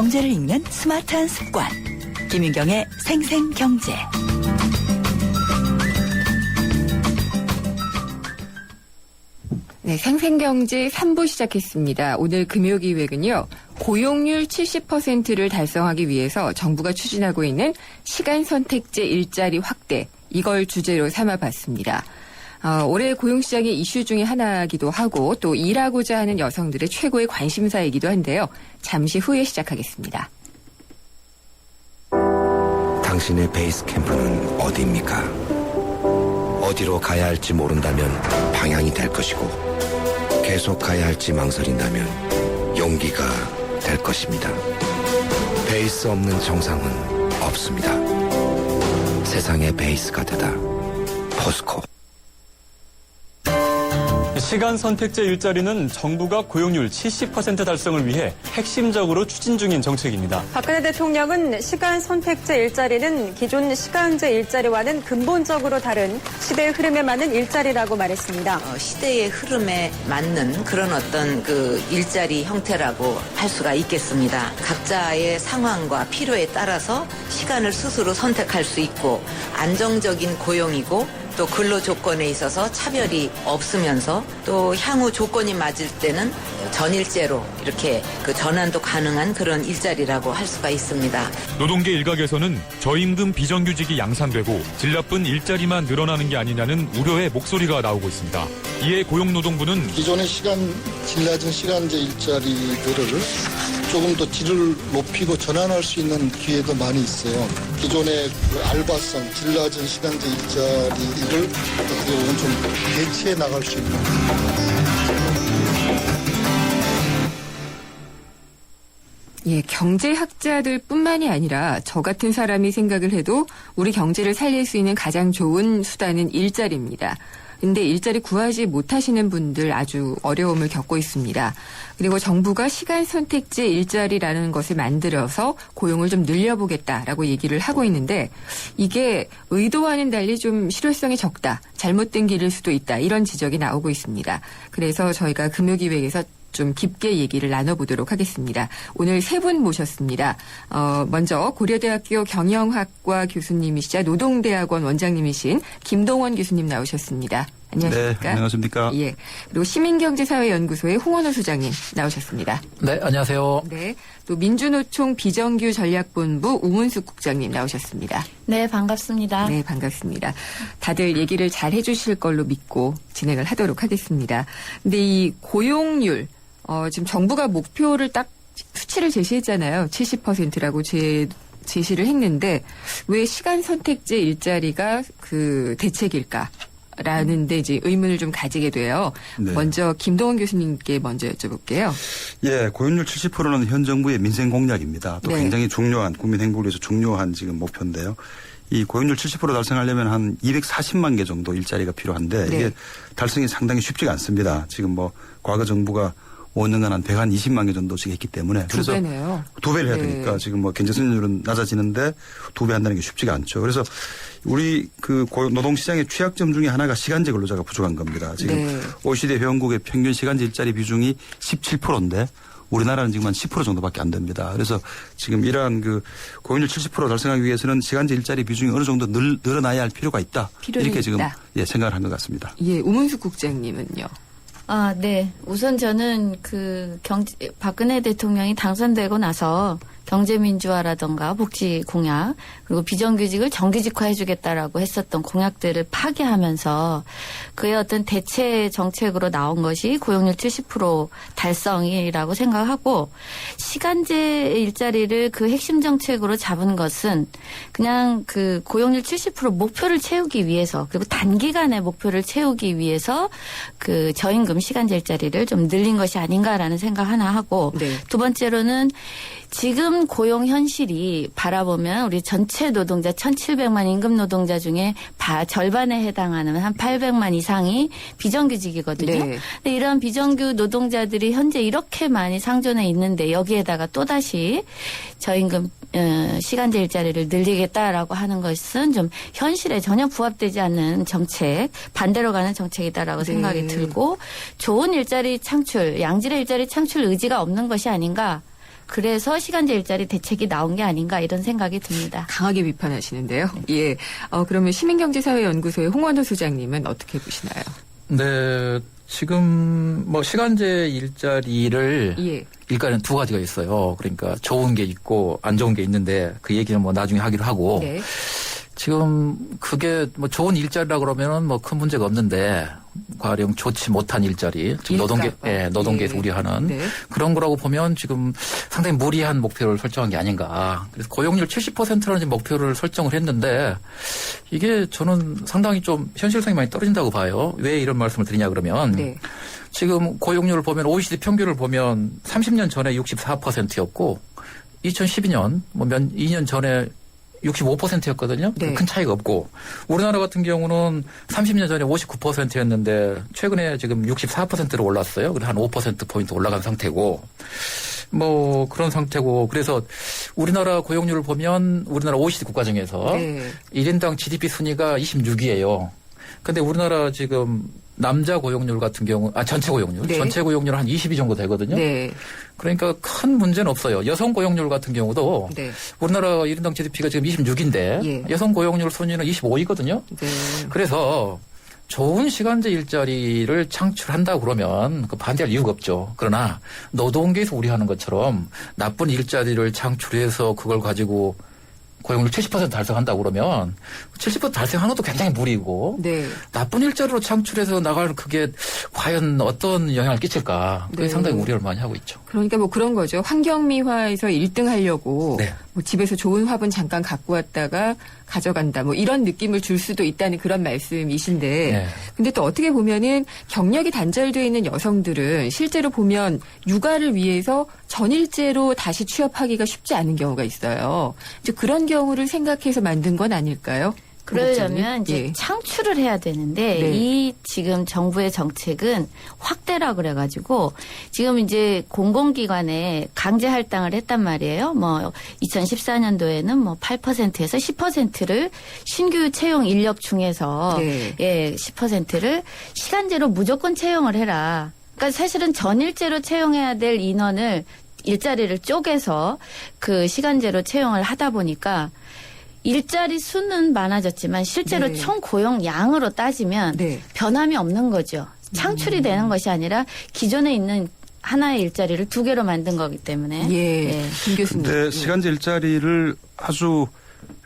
경제를 읽는 스마트한 습관. 김윤경의 생생경제. 네, 생생경제 3부 시작했습니다. 오늘 금요기획은요. 고용률 70%를 달성하기 위해서 정부가 추진하고 있는 시간 선택제 일자리 확대, 이걸 주제로 삼아봤습니다. 올해 고용시장의 이슈 중에 하나이기도 하고 또 일하고자 하는 여성들의 최고의 관심사이기도 한데요. 잠시 후에 시작하겠습니다. 당신의 베이스 캠프는 어디입니까? 어디로 가야 할지 모른다면 방향이 될 것이고 계속 가야 할지 망설인다면 용기가 될 것입니다. 베이스 없는 정상은 없습니다. 세상의 베이스가 되다. 포스코. 시간 선택제 일자리는 정부가 고용률 70% 달성을 위해 핵심적으로 추진 중인 정책입니다. 박근혜 대통령은 시간 선택제 일자리는 기존 시간제 일자리와는 근본적으로 다른 시대의 흐름에 맞는 일자리라고 말했습니다. 시대의 흐름에 맞는 그런 어떤 그 일자리 형태라고 할 수가 있겠습니다. 각자의 상황과 필요에 따라서 시간을 스스로 선택할 수 있고 안정적인 고용이고 또 근로 조건에 있어서 차별이 없으면서 또 향후 조건이 맞을 때는 전일제로 이렇게 그 전환도 가능한 그런 일자리라고 할 수가 있습니다. 노동계 일각에서는 저임금 비정규직이 양산되고 질 나쁜 일자리만 늘어나는 게 아니냐는 우려의 목소리가 나오고 있습니다. 이에 고용노동부는 기존의 질 낮은 시간제 일자리들을 조금 더 질을 높이고 전환할 수 있는 기회도 많이 있어요. 기존의 그 알바성, 질 낮은 시간제 일자리를 어떻게 보면 좀 대체해 나갈 수 있는. 예, 경제학자들뿐만이 아니라 저 같은 사람이 생각을 해도 우리 경제를 살릴 수 있는 가장 좋은 수단은 일자리입니다. 근데 일자리 구하지 못하시는 분들 아주 어려움을 겪고 있습니다. 그리고 정부가 시간 선택제 일자리라는 것을 만들어서 고용을 좀 늘려보겠다라고 얘기를 하고 있는데 이게 의도와는 달리 좀 실효성이 적다, 잘못된 길일 수도 있다, 이런 지적이 나오고 있습니다. 그래서 저희가 금요기획에서 좀 깊게 얘기를 나눠보도록 하겠습니다. 오늘 세 분 모셨습니다. 먼저 고려대학교 경영학과 교수님이시자 노동대학원 원장님이신 김동원 교수님 나오셨습니다. 안녕하십니까? 네, 안녕하십니까? 예. 그리고 시민경제사회연구소의 홍원호 소장님 나오셨습니다. 네, 안녕하세요. 네. 또 민주노총 비정규 전략본부 우문숙 국장님 나오셨습니다. 네, 반갑습니다. 네, 반갑습니다. 다들 얘기를 잘 해주실 걸로 믿고 진행을 하도록 하겠습니다. 근데 이 고용률, 지금 정부가 목표를 딱 수치를 제시했잖아요. 70%라고 제시를 했는데 왜 시간 선택제 일자리가 그 대책일까? 라는 데 이제 의문을 좀 가지게 돼요. 네. 먼저 김동원 교수님께 먼저 여쭤볼게요. 예, 고용률 70%는 현 정부의 민생 공약입니다. 또 네. 굉장히 중요한 국민 행복을 위해서 중요한 지금 목표인데요. 이 고용률 70% 달성하려면 한 240만 개 정도 일자리가 필요한데 네. 이게 달성이 상당히 쉽지가 않습니다. 지금 뭐 과거 정부가 5년간 한 120만 개 정도씩 했기 때문에. 두 배네요. 두 배를 해야 네. 되니까 지금 뭐 경제 성장률은 낮아지는데 두 배 한다는 게 쉽지가 않죠. 그래서 우리 그 노동시장의 취약점 중에 하나가 시간제 근로자가 부족한 겁니다. 지금 네. OECD 회원국의 평균 시간제 일자리 비중이 17%인데 우리나라는 지금 한 10% 정도밖에 안 됩니다. 그래서 지금 이러한 그 고용률 70% 달성하기 위해서는 시간제 일자리 비중이 어느 정도 늘어나야 할 필요가 있다. 이렇게 있다. 지금 예, 생각을 한 것 같습니다. 예, 우문숙 국장님은요. 네. 우선 저는 박근혜 대통령이 당선되고 나서 경제민주화라든가 복지 공약 그리고 비정규직을 정규직화해주겠다라고 했었던 공약들을 파기하면서 그의 어떤 대체 정책으로 나온 것이 고용률 70% 달성이라고 생각하고 시간제 일자리를 그 핵심 정책으로 잡은 것은 그냥 그 고용률 70% 목표를 채우기 위해서 그리고 단기간의 목표를 채우기 위해서 그 저임금 시간제 일자리를 좀 늘린 것이 아닌가라는 생각 하나 하고 네. 두 번째로는 지금 고용 현실이 바라보면 우리 전체 노동자 1,700만 임금 노동자 중에 절반에 해당하는 한 800만 이상이 비정규직이거든요. 네. 근데 이런 비정규 노동자들이 현재 이렇게 많이 상존해 있는데 여기에다가 또다시 저임금 시간제 일자리를 늘리겠다라고 하는 것은 좀 현실에 전혀 부합되지 않는 정책, 반대로 가는 정책이다라고 네. 생각이 들고 좋은 일자리 창출, 양질의 일자리 창출 의지가 없는 것이 아닌가. 그래서 시간제 일자리 대책이 나온 게 아닌가 이런 생각이 듭니다. 강하게 비판하시는데요. 예. 그러면 시민경제사회연구소의 홍원호 소장님은 어떻게 보시나요? 네, 지금 뭐 시간제 일자리를 예. 일단은 두 가지가 있어요. 그러니까 좋은 게 있고 안 좋은 게 있는데 그 얘기는 뭐 나중에 하기로 하고 네. 지금 그게 뭐 좋은 일자리라 그러면은 뭐 큰 문제가 없는데 가령 좋지 못한 일자리, 지금 노동계에서 예. 우려하는 네. 그런 거라고 보면 지금 상당히 무리한 목표를 설정한 게 아닌가. 그래서 고용률 70%라는 목표를 설정을 했는데 이게 저는 상당히 좀 현실성이 많이 떨어진다고 봐요. 왜 이런 말씀을 드리냐 그러면 네. 지금 고용률을 보면 OECD 평균을 보면 30년 전에 64%였고 2012년 뭐 2년 전에 65%였거든요. 네. 큰 차이가 없고 우리나라 같은 경우는 30년 전에 59%였는데 최근에 지금 64%로 올랐어요. 그래서 한 5%포인트 올라간 상태고 뭐 그런 상태고 그래서 우리나라 고용률을 보면 우리나라 OECD 국가 중에서 네. 1인당 GDP 순위가 26위예요. 근데 우리나라 지금 남자 고용률 같은 경우, 전체 고용률. 네. 전체 고용률 한 20위 정도 되거든요. 네. 그러니까 큰 문제는 없어요. 여성 고용률 같은 경우도 네. 우리나라 1인당 GDP가 지금 26인데 예. 여성 고용률 순위는 25위거든요. 네. 그래서 좋은 시간제 일자리를 창출한다 그러면 그 반대할 이유가 없죠. 그러나 노동계에서 우려하는 것처럼 나쁜 일자리를 창출해서 그걸 가지고 고용률 70% 달성한다고 그러면 70% 달성하는 것도 굉장히 무리고 네. 나쁜 일자리로 창출해서 나갈 그게 과연 어떤 영향을 끼칠까 그게 네. 상당히 우려를 많이 하고 있죠. 그러니까 뭐 그런 거죠. 환경미화에서 1등 하려고 네. 뭐 집에서 좋은 화분 잠깐 갖고 왔다가 가져간다. 뭐 이런 느낌을 줄 수도 있다는 그런 말씀이신데 네. 근데 또 어떻게 보면은 경력이 단절되어 있는 여성들은 실제로 보면 육아를 위해서 전일제로 다시 취업하기가 쉽지 않은 경우가 있어요. 이제 그런 경우를 생각해서 만든 건 아닐까요? 그러려면 이제 예. 창출을 해야 되는데 네. 이 지금 정부의 정책은 확대라 그래가지고 지금 이제 공공기관에 강제 할당을 했단 말이에요. 뭐 2014년도에는 뭐 8%에서 10%를 신규 채용 인력 중에서 네. 10%를 시간제로 무조건 채용을 해라. 그러니까 사실은 전일제로 채용해야 될 인원을 일자리를 쪼개서 그 시간제로 채용을 하다 보니까 일자리 수는 많아졌지만 실제로 네. 총 고용 양으로 따지면 네. 변함이 없는 거죠. 창출이 되는 것이 아니라 기존에 있는 하나의 일자리를 두 개로 만든 거기 때문에. 예. 김 교수님. 근데 시간제 일자리를 아주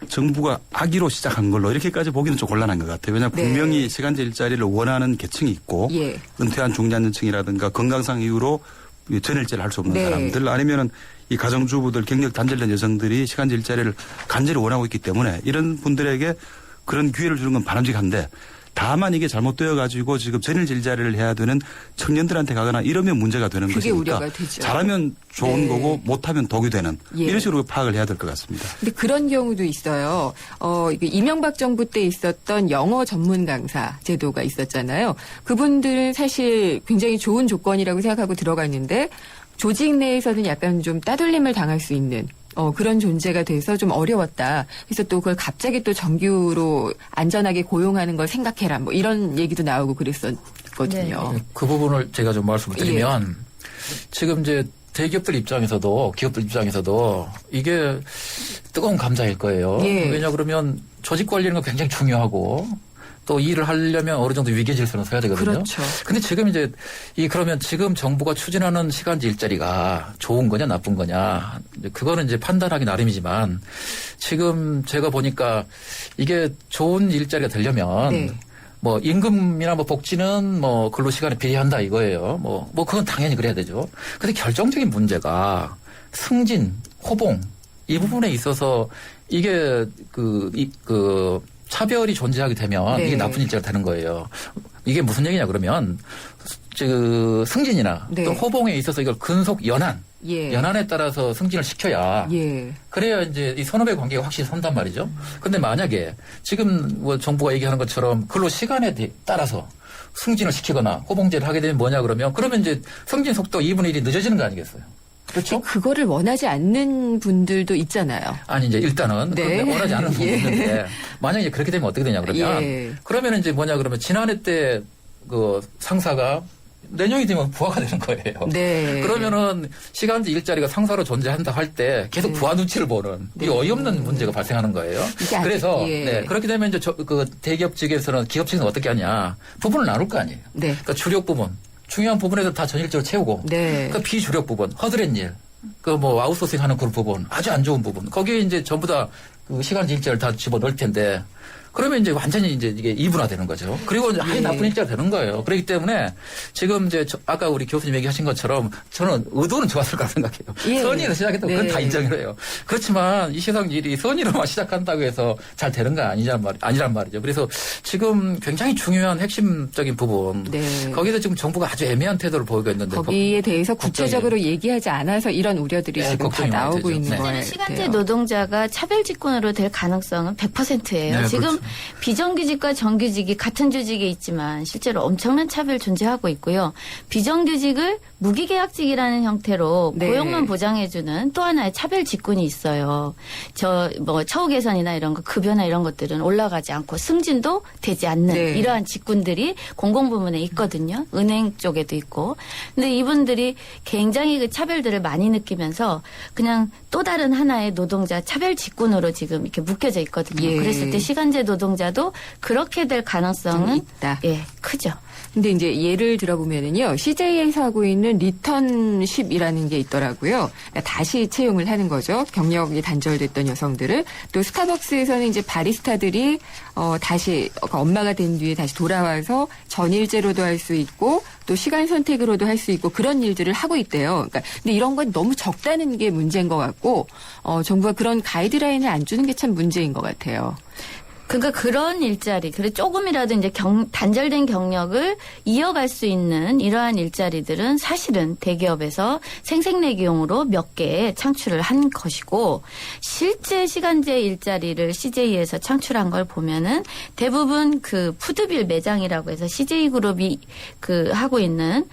정부가 악의로 시작한 걸로 이렇게까지 보기는 좀 곤란한 것 같아요. 왜냐하면 네. 분명히 시간제 일자리를 원하는 계층이 있고 예. 은퇴한 중장년층이라든가 건강상 이유로 전일제를 할 수 없는 네. 사람들 아니면은 이 가정주부들 경력 단절된 여성들이 시간제 일자리를 간절히 원하고 있기 때문에 이런 분들에게 그런 기회를 주는 건 바람직한데 다만 이게 잘못되어 가지고 지금 전일제 일자리를 해야 되는 청년들한테 가거나 이러면 문제가 되는 그게 것이니까 우려가 되죠. 잘하면 좋은 네. 거고 못하면 독이 되는 예. 이런 식으로 파악을 해야 될 것 같습니다. 근데 그런 경우도 있어요. 이게 이명박 정부 때 있었던 영어 전문 강사 제도가 있었잖아요. 그분들은 사실 굉장히 좋은 조건이라고 생각하고 들어갔는데 조직 내에서는 약간 좀 따돌림을 당할 수 있는 그런 존재가 돼서 좀 어려웠다. 그래서 또 그걸 갑자기 또 정규로 안전하게 고용하는 걸 생각해라. 뭐 이런 얘기도 나오고 그랬었거든요. 네. 그 부분을 제가 좀 말씀을 드리면 지금 이제 대기업들 입장에서도 기업들 입장에서도 이게 뜨거운 감자일 거예요. 예. 왜냐 그러면 조직 관리는 건 굉장히 중요하고 또 일을 하려면 어느 정도 위계 질서는 서야 되거든요. 그렇죠. 근데 지금 이제 그러면 지금 정부가 추진하는 시간제 일자리가 좋은 거냐 나쁜 거냐 그거는 이제 판단하기 나름이지만 지금 제가 보니까 이게 좋은 일자리가 되려면 네. 뭐 임금이나 뭐 복지는 뭐 근로 시간에 비례한다 이거예요. 뭐 그건 당연히 그래야 되죠. 근데 결정적인 문제가 승진, 호봉 이 부분에 있어서 이게 차별이 존재하게 되면 네. 이게 나쁜 일자리가 되는 거예요. 이게 무슨 얘기냐 그러면 승진이나 네. 또 호봉에 있어서 이걸 근속 연한에 따라서 승진을 시켜야 예. 그래야 이제 이 선후배 관계가 확실히 선단 말이죠. 근데 만약에 지금 뭐 정부가 얘기하는 것처럼 근로 시간에 따라서 승진을 시키거나 호봉제를 하게 되면 뭐냐 그러면 이제 승진 속도 2분의 1이 늦어지는 거 아니겠어요? 그렇죠? 그거를 원하지 않는 분들도 있잖아요. 아니 이제 일단은 네. 원하지 않는 부분이 예. 있는데 만약에 그렇게 되면 어떻게 되냐 그러면 예. 그러면 이제 뭐냐 그러면 지난해 때 그 상사가 내년이 되면 부하가 되는 거예요. 네. 그러면은 시간제 일자리가 상사로 존재한다 할 때 계속 부하 눈치를 보는 이 어이없는 문제가 발생하는 거예요. 그래서 그렇게 되면 이제 그 대기업 측에서는 기업 측에서는 어떻게 하냐 부분을 나눌 거 아니에요. 그러니까 주력 부분 중요한 부분에서 다 전일적으로 채우고 그 비주력 부분 허드렛 일 그 뭐 아웃소싱 하는 그런 부분 아주 안 좋은 부분 거기에 이제 전부 다 그 시간제 일자리를 다 집어넣을 텐데 그러면 이제 완전히 이제 이게 이분화되는 거죠. 그리고 이제 아예 나쁜 일자가 되는 거예요. 그렇기 때문에 지금 이제 아까 우리 교수님 얘기하신 것처럼 저는 의도는 좋았을 거라 생각해요. 선의로 시작했다고 그건 다 인정을 해요. 그렇지만 이 세상 일이 선의로만 시작한다고 해서 잘 되는 거 아니란 말이죠. 그래서 지금 굉장히 중요한 핵심적인 부분 거기서 지금 정부가 아주 애매한 태도를 보이고 있는데 거기에 대해서 구체적으로 얘기하지 않아서 이런 우려들이 지금 다 나오고 있는 거예요. 시간제 노동자가 차별 직군으로 될 가능성은 100%예요. 지금 그렇죠. 비정규직과 정규직이 같은 조직에 있지만 실제로 엄청난 차별 존재하고 있고요. 비정규직을 무기계약직이라는 형태로 고용만 보장해주는 또 하나의 차별 직군이 있어요. 뭐 처우 개선이나 이런 거 급여나 이런 것들은 올라가지 않고 승진도 되지 않는 이러한 직군들이 공공부문에 있거든요. 은행 쪽에도 있고. 근데 이분들이 굉장히 그 차별들을 많이 느끼면서 그냥 또 다른 하나의 노동자 차별 직군으로 지금 이렇게 묶여져 있거든요. 그랬을 때 시간제 노동자도 그렇게 될 가능성은 있다. 크죠. 근데 이제 예를 들어보면은요, CJ에서 하고 있는 리턴십이라는 게 있더라고요. 그러니까 다시 채용을 하는 거죠. 경력이 단절됐던 여성들을. 또 스타벅스에서는 이제 바리스타들이 다시 엄마가 된 뒤에 다시 돌아와서 전일제로도 할 수 있고 또 시간 선택으로도 할 수 있고 그런 일들을 하고 있대요. 그러니까 근데 이런 건 너무 적다는 게 문제인 것 같고 정부가 그런 가이드라인을 안 주는 게 참 문제인 것 같아요. 그러니까 그런 일자리, 그래 조금이라도 이제 단절된 경력을 이어갈 수 있는 이러한 일자리들은 사실은 대기업에서 생색내기용으로 몇 개 창출을 한 것이고 실제 시간제 일자리를 CJ에서 창출한 걸 보면은 대부분 그 푸드빌 매장이라고 해서 CJ그룹이 그 하고 있는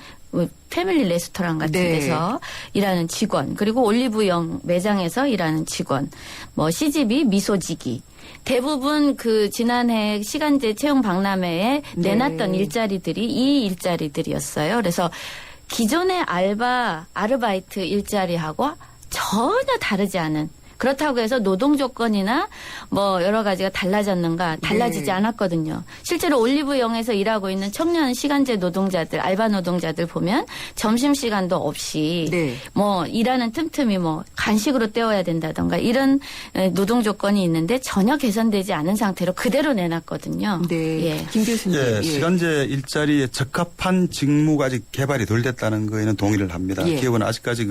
패밀리 레스토랑 같은 데서 일하는 직원, 그리고 올리브영 매장에서 일하는 직원, 뭐 CGV 미소지기. 대부분 그 지난해 시간제 채용 박람회에 내놨던 일자리들이 이 일자리들이었어요. 그래서 기존의 아르바이트 일자리하고 전혀 다르지 않은, 그렇다고 해서 노동 조건이나 뭐 여러 가지가 달라졌는가? 달라지지 않았거든요. 실제로 올리브영에서 일하고 있는 청년 시간제 노동자들, 알바 노동자들 보면 점심시간도 없이 뭐 일하는 틈틈이 뭐 간식으로 때워야 된다던가 이런 노동 조건이 있는데 전혀 개선되지 않은 상태로 그대로 내놨거든요. 김 교수님. 시간제 일자리에 적합한 직무가 아직 개발이 덜 됐다는 거에는 동의를 합니다. 기업은 아직까지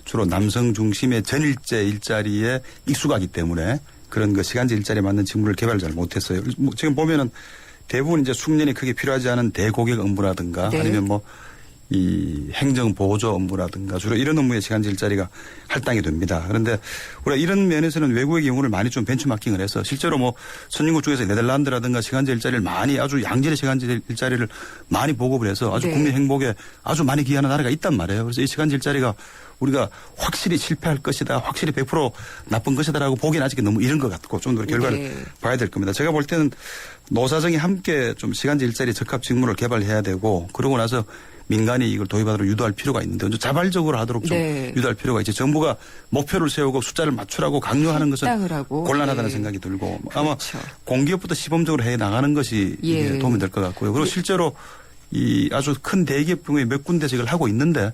주로 남성 중심의 전일제 일자리에 익숙하기 때문에 그런 시간제 일자리에 맞는 직무를 개발을 잘 못했어요. 지금 보면은 대부분 이제 숙련이 크게 필요하지 않은 대고객 업무라든가 아니면 이 행정 보조 업무라든가 주로 이런 업무에 시간제 일자리가 할당이 됩니다. 그런데 우리가 이런 면에서는 외국의 경우를 많이 좀 벤치마킹을 해서 실제로 선진국 중에서 네덜란드라든가 시간제 일자리를 많이 아주 양질의 시간제 일자리를 많이 보급을 해서 아주 국민 행복에 아주 많이 기여하는 나라가 있단 말이에요. 그래서 이 시간제 일자리가 우리가 확실히 실패할 것이다, 확실히 100% 나쁜 것이다라고 보기엔 아직 너무 이른 것 같고 좀 더 결과를 봐야 될 겁니다. 제가 볼 때는 노사정이 함께 좀 시간제 일자리 적합 직무를 개발해야 되고 그러고 나서 민간이 이걸 도입하도록 유도할 필요가 있는데 자발적으로 하도록 좀 유도할 필요가 있지. 정부가 목표를 세우고 숫자를 맞추라고 강요하는 것은 곤란하다는 생각이 들고 아마 공기업부터 시범적으로 해 나가는 것이 도움이 될 것 같고요. 그리고 실제로 이 아주 큰 대기업 중에 몇 군데씩 이걸 하고 있는데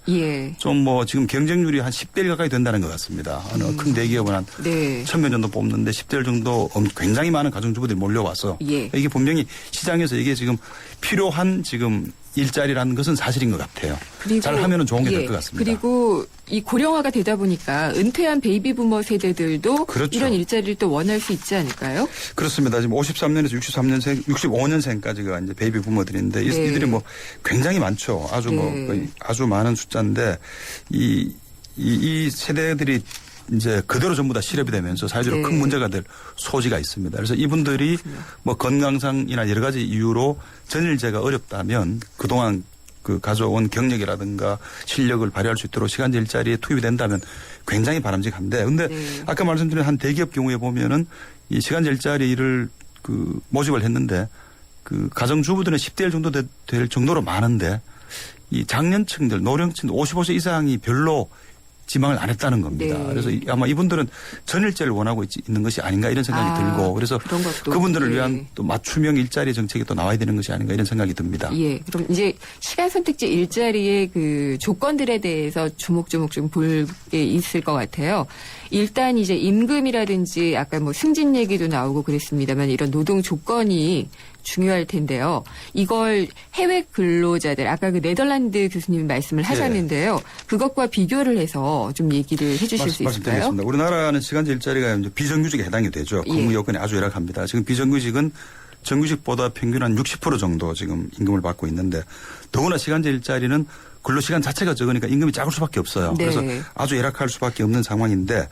좀 지금 경쟁률이 한 10대 1 가까이 된다는 것 같습니다. 어느 큰 대기업은 한 1000명 정도 뽑는데 10대 1 정도 굉장히 많은 가정주부들이 몰려와서 이게 분명히 시장에서 이게 지금 필요한 지금 일자리라는 것은 사실인 것 같아요. 잘 하면은 좋은 게 될 것 같습니다. 그리고 이 고령화가 되다 보니까 은퇴한 베이비 부머 세대들도 이런 일자리를 또 원할 수 있지 않을까요? 그렇습니다. 지금 53년에서 63년생, 65년생까지가 이제 베이비 부머들인데 이들이 굉장히 많죠. 아주 아주 많은 숫자인데 이 세대들이 이제 그대로 전부 다 실업이 되면서 사회적으로 큰 문제가 될 소지가 있습니다. 그래서 이분들이 건강상이나 여러 가지 이유로 전일제가 어렵다면 그동안 가져온 경력이라든가 실력을 발휘할 수 있도록 시간제 일자리에 투입이 된다면 굉장히 바람직한데 근데 아까 말씀드린 한 대기업 경우에 보면은 이 시간제 일자리를 모집을 했는데 가정주부들은 10대 1 정도 될 정도로 많은데 이 장년층들, 노령층 55세 이상이 별로 지망을 안 했다는 겁니다. 네. 그래서 아마 이분들은 전일제를 원하고 있는 것이 아닌가 이런 생각이 들고 그래서 그분들을 위한 또 맞춤형 일자리 정책이 또 나와야 되는 것이 아닌가 이런 생각이 듭니다. 예. 그럼 이제 시간 선택제 일자리의 그 조건들에 대해서 조목조목 좀 볼 게 있을 것 같아요. 일단 이제 임금이라든지 아까 뭐 승진 얘기도 나오고 그랬습니다만 이런 노동 조건이 중요할 텐데요. 이걸 해외 근로자들 아까 그 네덜란드 교수님 말씀을 하셨는데요. 그것과 비교를 해서 좀 얘기를 해주실 수 있을까요? 말씀드리겠습니다. 우리나라는 시간제 일자리가 이제 비정규직에 해당이 되죠. 근무 여건이 아주 열악합니다. 지금 비정규직은 정규직보다 평균 한 60% 정도 지금 임금을 받고 있는데 더구나 시간제 일자리는 근로시간 자체가 적으니까 임금이 작을 수밖에 없어요. 네. 그래서 아주 열악할 수밖에 없는 상황인데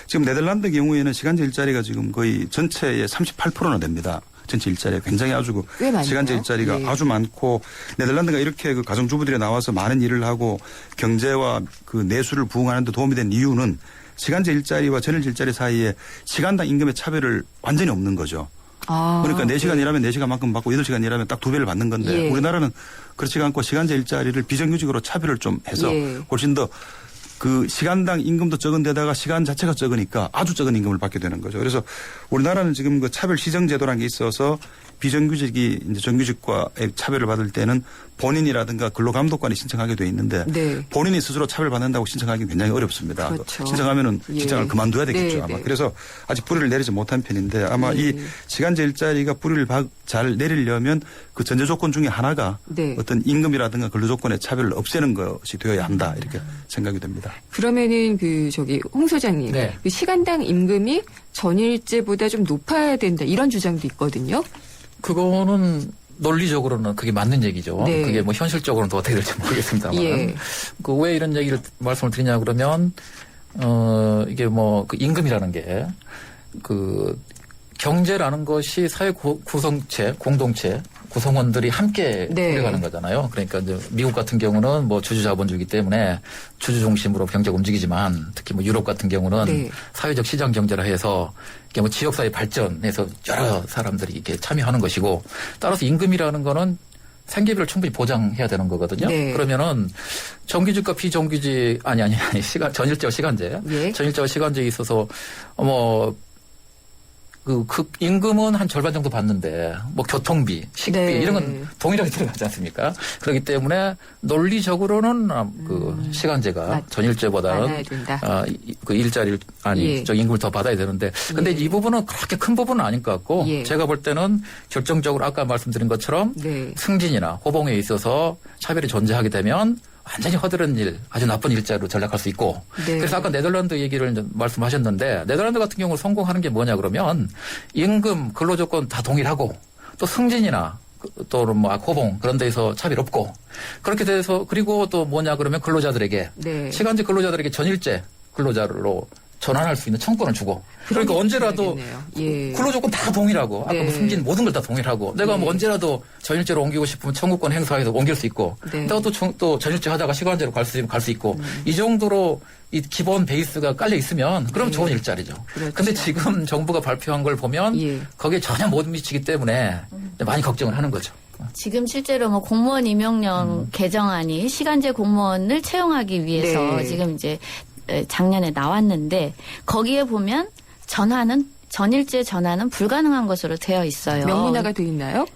지금 네덜란드 경우에는 시간제 일자리가 지금 거의 전체의 38%나 됩니다. 전체 일자리가 굉장히 아주 시간제 일자리가 아주 많고 네덜란드가 이렇게 그 가정주부들이 나와서 많은 일을 하고 경제와 그 내수를 부흥하는 데 도움이 된 이유는 시간제 일자리와 전일 일자리 사이에 시간당 임금의 차별을 완전히 없는 거죠. 그러니까 4시간 일하면 4시간만큼 받고 8시간 일하면 딱 2배를 받는 건데 우리나라는 그렇지가 않고 시간제 일자리를 비정규직으로 차별을 좀 해서 훨씬 더 그 시간당 임금도 적은 데다가 시간 자체가 적으니까 아주 적은 임금을 받게 되는 거죠. 그래서 우리나라는 지금 그 차별 시정 제도라는 게 있어서 비정규직이 이제 정규직과의 차별을 받을 때는 본인이라든가 근로감독관이 신청하게 돼 있는데 본인이 스스로 차별받는다고 신청하기 굉장히 어렵습니다. 그렇죠. 신청하면은 직장을 그만둬야 되겠죠. 아마. 그래서 아직 뿌리를 내리지 못한 편인데 아마 이 시간제 일자리가 뿌리를 잘 내리려면 그 전제 조건 중에 하나가 어떤 임금이라든가 근로조건의 차별을 없애는 것이 되어야 한다 이렇게 생각이 됩니다. 그러면은 홍 소장님 그 시간당 임금이 전일제보다 좀 높아야 된다 이런 주장도 있거든요. 그거는 논리적으로는 그게 맞는 얘기죠. 그게 뭐 현실적으로는 또 어떻게 될지 모르겠습니다만. 그 왜 이런 얘기를 말씀을 드리냐 그러면 이게 뭐 그 임금이라는 게 그 경제라는 것이 사회 구성체, 공동체, 구성원들이 함께 그래가는 거잖아요. 그러니까 이제 미국 같은 경우는 뭐 주주자본주의이기 때문에 주주 중심으로 경제가 움직이지만 특히 뭐 유럽 같은 경우는 사회적 시장 경제라 해서 이게 뭐 지역사회 발전에서 여러 사람들이 이렇게 참여하는 것이고 따라서 임금이라는 거는 생계비를 충분히 보장해야 되는 거거든요. 그러면은 정규직과 비정규직 전일제와 시간제, 전일제와 시간제에 있어서 그 임금은 한 절반 정도 받는데 뭐 교통비, 식비 이런 건 동일하게 들어가지 않습니까? 그렇기 때문에 논리적으로는 그 시간제가 전일제보다는 그 일자리를 저 임금을 더 받아야 되는데 근데 이 부분은 그렇게 큰 부분은 아닌 것 같고 제가 볼 때는 결정적으로 아까 말씀드린 것처럼 승진이나 호봉에 있어서 차별이 존재하게 되면 완전히 허드렛 일, 아주 나쁜 일자리로 전락할 수 있고. 그래서 아까 네덜란드 얘기를 이제 말씀하셨는데 네덜란드 같은 경우 성공하는 게 뭐냐 그러면 임금, 근로조건 다 동일하고 또 승진이나 또는 뭐 호봉 그런 데에서 차별 없고 그렇게 돼서 그리고 또 뭐냐 그러면 근로자들에게 시간제 근로자들에게 전일제 근로자로 전환할 수 있는 청구권을 주고 그러니까 언제라도 근로조건 다 동일하고 아까 뭐 승진 모든 걸 다 동일하고 내가 뭐 언제라도 전일제로 옮기고 싶으면 청구권 행사해서 옮길 수 있고 내가 또 전일제 하다가 시간제로 갈 수 있고 이 정도로 이 기본 베이스가 깔려 있으면 그럼 좋은 일자리죠. 그런데 지금 정부가 발표한 걸 보면 거기에 전혀 못 미치기 때문에 많이 걱정을 하는 거죠. 지금 실제로 뭐 공무원 임용령 개정안이 시간제 공무원을 채용하기 위해서 지금 이제 작년에 나왔는데 거기에 보면 전일제 전환은 불가능한 것으로 되어 있어요. 명문화가 돼 있나요?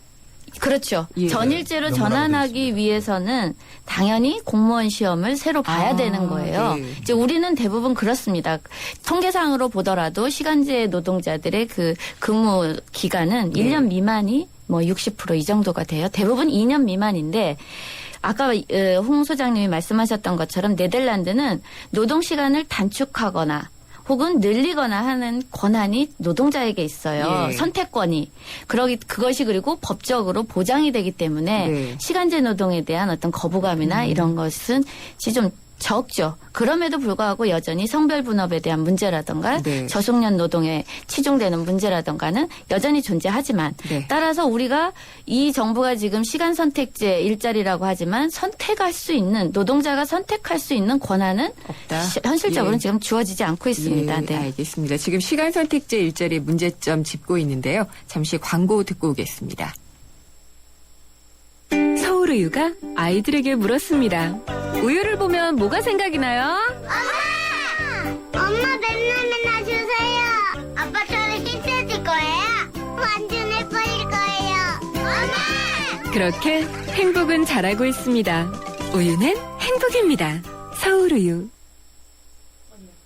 그렇죠. 전일제로 전환하기 위해서는 당연히 공무원 시험을 새로 봐야 되는 거예요. 이제 우리는 대부분 그렇습니다. 통계상으로 보더라도 시간제 노동자들의 그 근무 기간은 1년 미만이 뭐 60% 이 정도가 돼요. 대부분 2년 미만인데 아까 홍 소장님이 말씀하셨던 것처럼 네덜란드는 노동시간을 단축하거나 혹은 늘리거나 하는 권한이 노동자에게 있어요. 선택권이. 그것이 그리고 법적으로 보장이 되기 때문에 시간제 노동에 대한 어떤 거부감이나 이런 것은 좀 적죠. 그럼에도 불구하고 여전히 성별 분업에 대한 문제라든가 저숙련 노동에 치중되는 문제라든가는 여전히 존재하지만 따라서 우리가 이 정부가 지금 시간 선택제 일자리라고 하지만 선택할 수 있는 노동자가 선택할 수 있는 권한은 없다. 현실적으로는 지금 주어지지 않고 있습니다. 알겠습니다. 지금 시간 선택제 일자리 문제점 짚고 있는데요. 잠시 광고 듣고 오겠습니다. 서울우유가 아이들에게 물었습니다. 우유를 보면 뭐가 생각이 나요? 엄마 맨날 주세요. 아빠처럼 힘내줄 거예요. 완전 예뻐질 거예요. 엄마! 그렇게 행복은 자라고 있습니다. 우유는 행복입니다. 서울우유.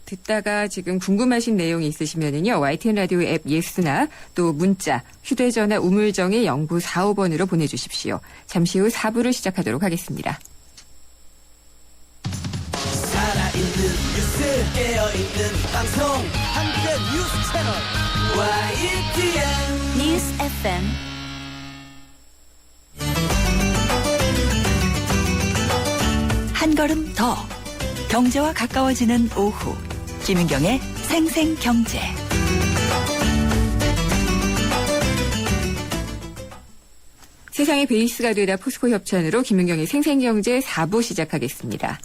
듣다가 지금 궁금하신 내용이 있으시면요. YTN 라디오 앱 예스나 또 문자, 휴대전화 우물정의 0945번으로 보내주십시오. 잠시 후 4부를 시작하도록 하겠습니다. 살아있는 뉴스 깨어있는 방송 한국의 뉴스 채널 YTN 뉴스 FM 한 걸음 더 경제와 가까워지는 오후 김윤경의 생생경제. 세상의 베이스가 되다 포스코 협찬으로 김윤경의 생생경제 4부 시작하겠습니다.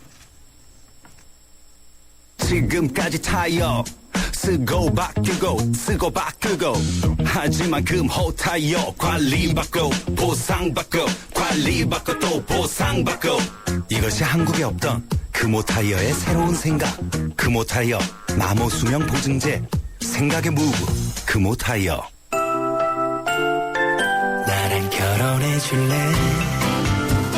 지금까지 타이어 쓰고 바꾸고 쓰고 바꾸고 하지만 금호 타이어 관리받고 보상받고 관리받고 또 보상받고 이것이 한국에 없던 금호 타이어의 새로운 생각 금호 타이어 마모 수명 보증제 생각의 무브 금호 타이어 나랑 결혼해 줄래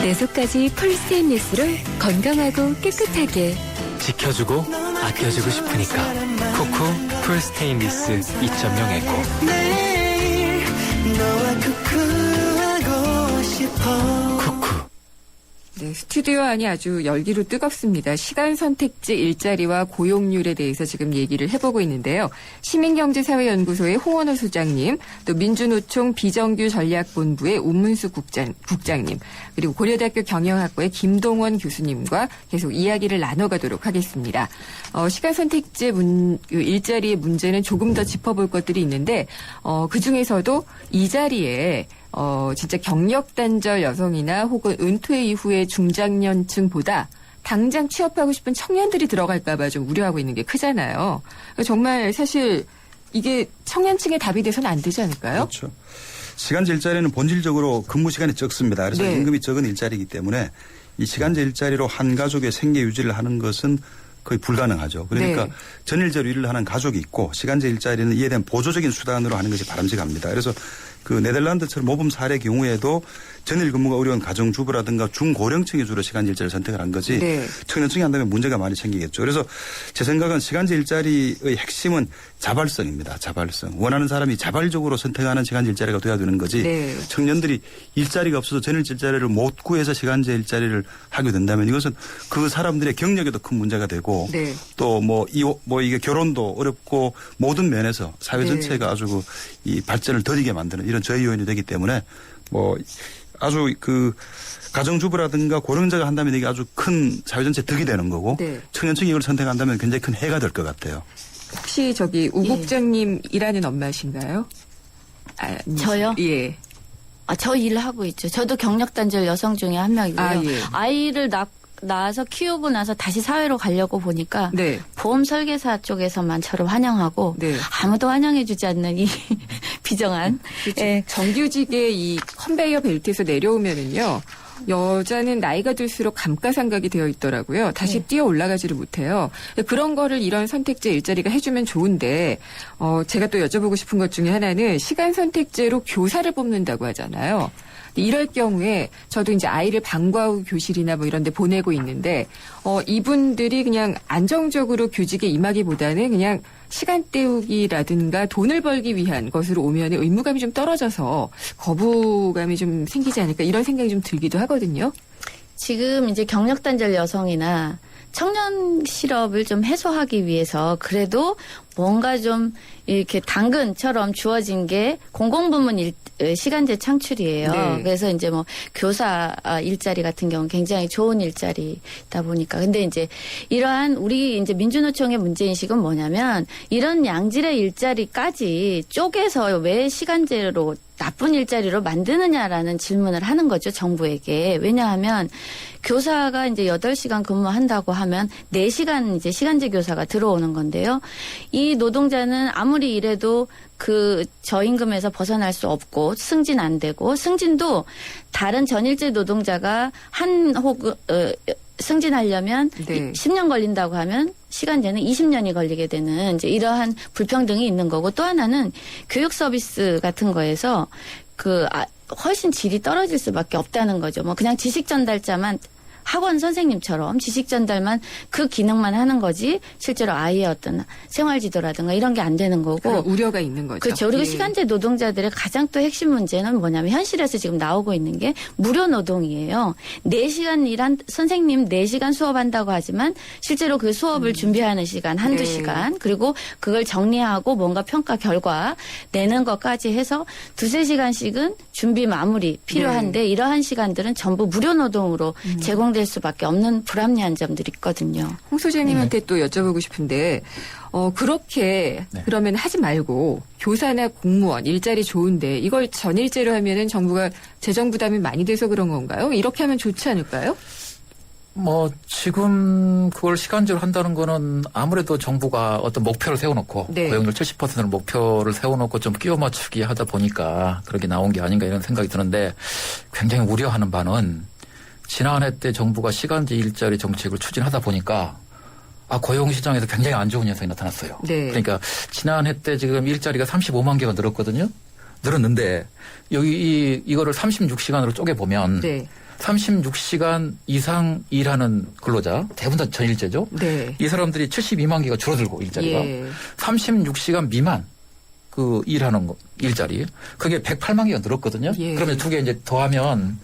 내 속까지 풀 스테인리스로 건강하고 깨끗하게 지켜주고 아껴주고 싶으니까 쿠쿠 풀 스테인리스 2.0 에코 매일 너와 쿠쿠하고 싶어 쿠쿠. 네, 스튜디오 안이 아주 열기로 뜨겁습니다. 시간 선택제 일자리와 고용률에 대해서 지금 얘기를 해보고 있는데요. 시민경제사회연구소의 홍원호 소장님, 또 민주노총 비정규 전략본부의 오문수 국장님, 그리고 고려대학교 경영학과의 김동원 교수님과 계속 이야기를 나눠가도록 하겠습니다. 시간 선택제 일자리의 문제는 조금 더 짚어볼 것들이 있는데 그중에서도 이 자리에 진짜 경력 단절 여성이나 혹은 은퇴 이후의 중장년층보다 당장 취업하고 싶은 청년들이 들어갈까봐 좀 우려하고 있는 게 크잖아요. 정말 사실 이게 청년층의 답이 돼서는 안 되지 않을까요? 그렇죠. 시간제 일자리는 본질적으로 근무 시간이 적습니다. 그래서 네. 임금이 적은 일자리이기 때문에 이 시간제 일자리로 한 가족의 생계 유지를 하는 것은 거의 불가능하죠. 그러니까 네. 전일제로 일을 하는 가족이 있고 시간제 일자리는 이에 대한 보조적인 수단으로 하는 것이 바람직합니다. 그래서 그 네덜란드처럼 모범 사례 경우에도 전일 근무가 어려운 가정주부라든가 중고령층이 주로 시간제 일자리를 선택을 한 거지 네. 청년층이 한다면 문제가 많이 생기겠죠. 그래서 제 생각은 시간제 일자리의 핵심은 자발성입니다. 자발성. 원하는 사람이 자발적으로 선택하는 시간제 일자리가 돼야 되는 거지 네. 청년들이 일자리가 없어서 전일 일자리를 못 구해서 시간제 일자리를 하게 된다면 이것은 그 사람들의 경력에도 큰 문제가 되고 네. 또 이게 결혼도 어렵고 모든 면에서 사회 전체가 아주 이 발전을 더디게 만드는 이런 저해 요인이 되기 때문에 아주 그 가정주부라든가 고령자가 한다면 이게 아주 큰 사회 전체 득이 되는 거고 네. 청년층이 이걸 선택한다면 굉장히 큰 해가 될 것 같아요. 혹시 우 국장님 일하는 엄마신가요? 저요? 예. 저 일하고 있죠. 저도 경력 단절 여성 중에 한 명이고요. 예. 아이를 낳아서 키우고 나서 다시 사회로 가려고 보니까 네. 보험 설계사 쪽에서만 저를 환영하고 네. 아무도 환영해주지 않는 이 비정한 예. 정규직의 이 컨베이어 벨트에서 내려오면은요. 여자는 나이가 들수록 감가상각이 되어 있더라고요. 다시 뛰어 올라가지를 못해요. 그런 거를 이런 선택제 일자리가 해주면 좋은데 제가 또 여쭤보고 싶은 것 중에 하나는 시간 선택제로 교사를 뽑는다고 하잖아요. 이럴 경우에 저도 이제 아이를 방과 후 교실이나 이런 데 보내고 있는데 이분들이 그냥 안정적으로 교직에 임하기보다는 그냥 시간 때우기라든가 돈을 벌기 위한 것으로 오면 의무감이 좀 떨어져서 거부감이 좀 생기지 않을까 이런 생각이 좀 들기도 하거든요. 지금 이제 경력 단절 여성이나 청년 실업을 좀 해소하기 위해서 그래도 뭔가 좀 이렇게 당근처럼 주어진 게 공공부문 시간제 창출이에요. 네. 그래서 이제 교사 일자리 같은 경우는 굉장히 좋은 일자리다 보니까. 근데 이제 이러한 우리 이제 민주노총의 문제인식은 뭐냐면 이런 양질의 일자리까지 쪼개서 왜 시간제로 나쁜 일자리로 만드느냐라는 질문을 하는 거죠, 정부에게. 왜냐하면 교사가 이제 8시간 근무한다고 하면 4시간 이제 시간제 교사가 들어오는 건데요. 이 이 노동자는 아무리 일해도 그 저임금에서 벗어날 수 없고 승진 안 되고 승진도 다른 전일제 노동자가 승진하려면 네. 10년 걸린다고 하면 시간제는 20년이 걸리게 되는 이제 이러한 불평등이 있는 거고 또 하나는 교육 서비스 같은 거에서 훨씬 질이 떨어질 수밖에 없다는 거죠. 뭐 그냥 지식 전달자만 학원 선생님처럼 지식 전달만 그 기능만 하는 거지 실제로 아이의 어떤 생활 지도라든가 이런 게 안 되는 거고 우려가 있는 거죠. 그렇죠. 그리고 예. 시간제 노동자들의 가장 또 핵심 문제는 뭐냐면 현실에서 지금 나오고 있는 게 무료 노동이에요. 4시간 일한 선생님 4시간 수업한다고 하지만 실제로 그 수업을 준비하는 시간 한두 네. 시간 그리고 그걸 정리하고 뭔가 평가 결과 내는 것까지 해서 2-3시간씩은 준비 마무리 필요한데 이러한 시간들은 전부 무료 노동으로 제공될 수밖에 없는 불합리한 점들이 있거든요. 홍 소장님한테 또 여쭤보고 싶은데 그렇게 그러면 하지 말고 교사나 공무원 일자리 좋은데 이걸 전일제로 하면은 정부가 재정 부담이 많이 돼서 그런 건가요? 이렇게 하면 좋지 않을까요? 뭐 지금 그걸 시간제로 한다는 거는 아무래도 정부가 어떤 목표를 세워놓고 네. 고용률 70%는 목표를 세워놓고 좀 끼워 맞추기 하다 보니까 그렇게 나온 게 아닌가 이런 생각이 드는데 굉장히 우려하는 바는 지난해 때 정부가 시간제 일자리 정책을 추진하다 보니까 고용시장에서 굉장히 안 좋은 현상이 나타났어요. 네. 그러니까 지난해 때 지금 일자리가 35만 개가 늘었거든요. 늘었는데 여기 이거를 36시간으로 쪼개보면 네. 36시간 이상 일하는 근로자 대부분 다 전일제죠. 네. 이 사람들이 72만 개가 줄어들고 일자리가 예. 36시간 미만 그 일하는 일자리 그게 108만 개가 늘었거든요. 예. 그러면 두 개 이제 더하면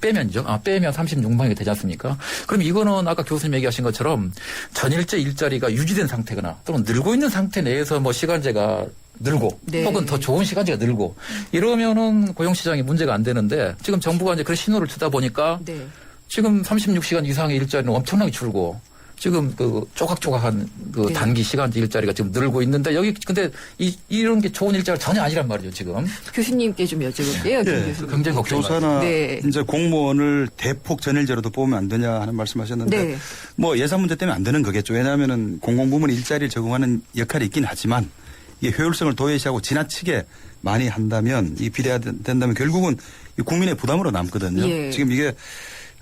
빼면이죠. 빼면 36만 개가 되지 않습니까? 그럼 이거는 아까 교수님 얘기하신 것처럼 전일제 일자리가 유지된 상태거나 또는 늘고 있는 상태 내에서 뭐 시간제가 늘고 네. 혹은 더 좋은 시간제가 늘고 이러면은 고용시장이 문제가 안 되는데 지금 정부가 이제 그런 신호를 주다 보니까 네. 지금 36시간 이상의 일자리는 엄청나게 줄고 지금 그 조각조각한 그 네. 단기 시간제 일자리가 지금 늘고 있는데 여기 근데 이런 게 좋은 일자리가 전혀 아니란 말이죠 지금. 교수님께 좀 여쭤볼게요. 김 교수님. 굉장히 걱정이 교사나 네. 이제 공무원을 대폭 전일제로도 뽑으면 안 되냐 하는 말씀하셨는데 네. 뭐 예산 문제 때문에 안 되는 거겠죠. 왜냐하면은 공공부문 일자리를 제공하는 역할이 있긴 하지만 이게 효율성을 도외시하고 지나치게 많이 한다면 이 비례된다면 결국은 국민의 부담으로 남거든요. 예. 지금 이게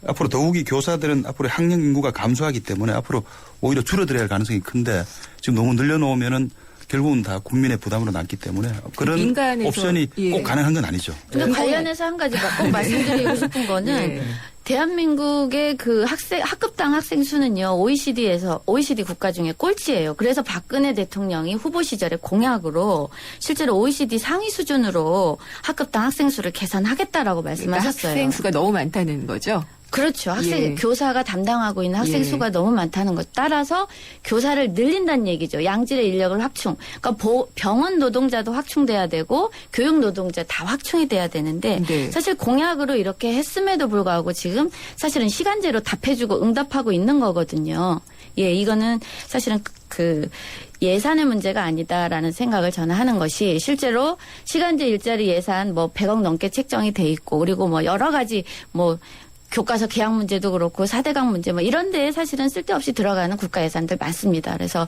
앞으로 더욱이 교사들은 앞으로 학령 인구가 감소하기 때문에 앞으로 오히려 줄어들어야 할 가능성이 큰데 지금 너무 늘려놓으면은 결국은 다 국민의 부담으로 남기 때문에 그런 민간에서, 옵션이 예. 꼭 가능한 건 아니죠. 근데 관련해서 한 가지 꼭 말씀드리고 싶은 거는 네. 대한민국의 그 학급당 학생 수는요, OECD 국가 중에 꼴찌예요. 그래서 박근혜 대통령이 후보 시절에 공약으로 실제로 OECD 상위 수준으로 학급당 학생 수를 개선하겠다라고 말씀하셨어요. 학생 수가 너무 많다는 거죠? 그렇죠. 예. 교사가 담당하고 있는 학생 예. 수가 너무 많다는 것. 따라서 교사를 늘린다는 얘기죠. 양질의 인력을 확충. 그러니까 병원 노동자도 확충돼야 되고 교육 노동자 다 확충이 돼야 되는데 네. 사실 공약으로 이렇게 했음에도 불구하고 지금 사실은 시간제로 답해주고 응답하고 있는 거거든요. 예, 이거는 사실은 그 예산의 문제가 아니다라는 생각을 저는 하는 것이 실제로 시간제 일자리 예산 뭐 100억 넘게 책정이 돼 있고 그리고 뭐 여러 가지 뭐 교과서 개학 문제도 그렇고 4대강 문제 뭐 이런 데에 사실은 쓸데없이 들어가는 국가 예산들 많습니다. 그래서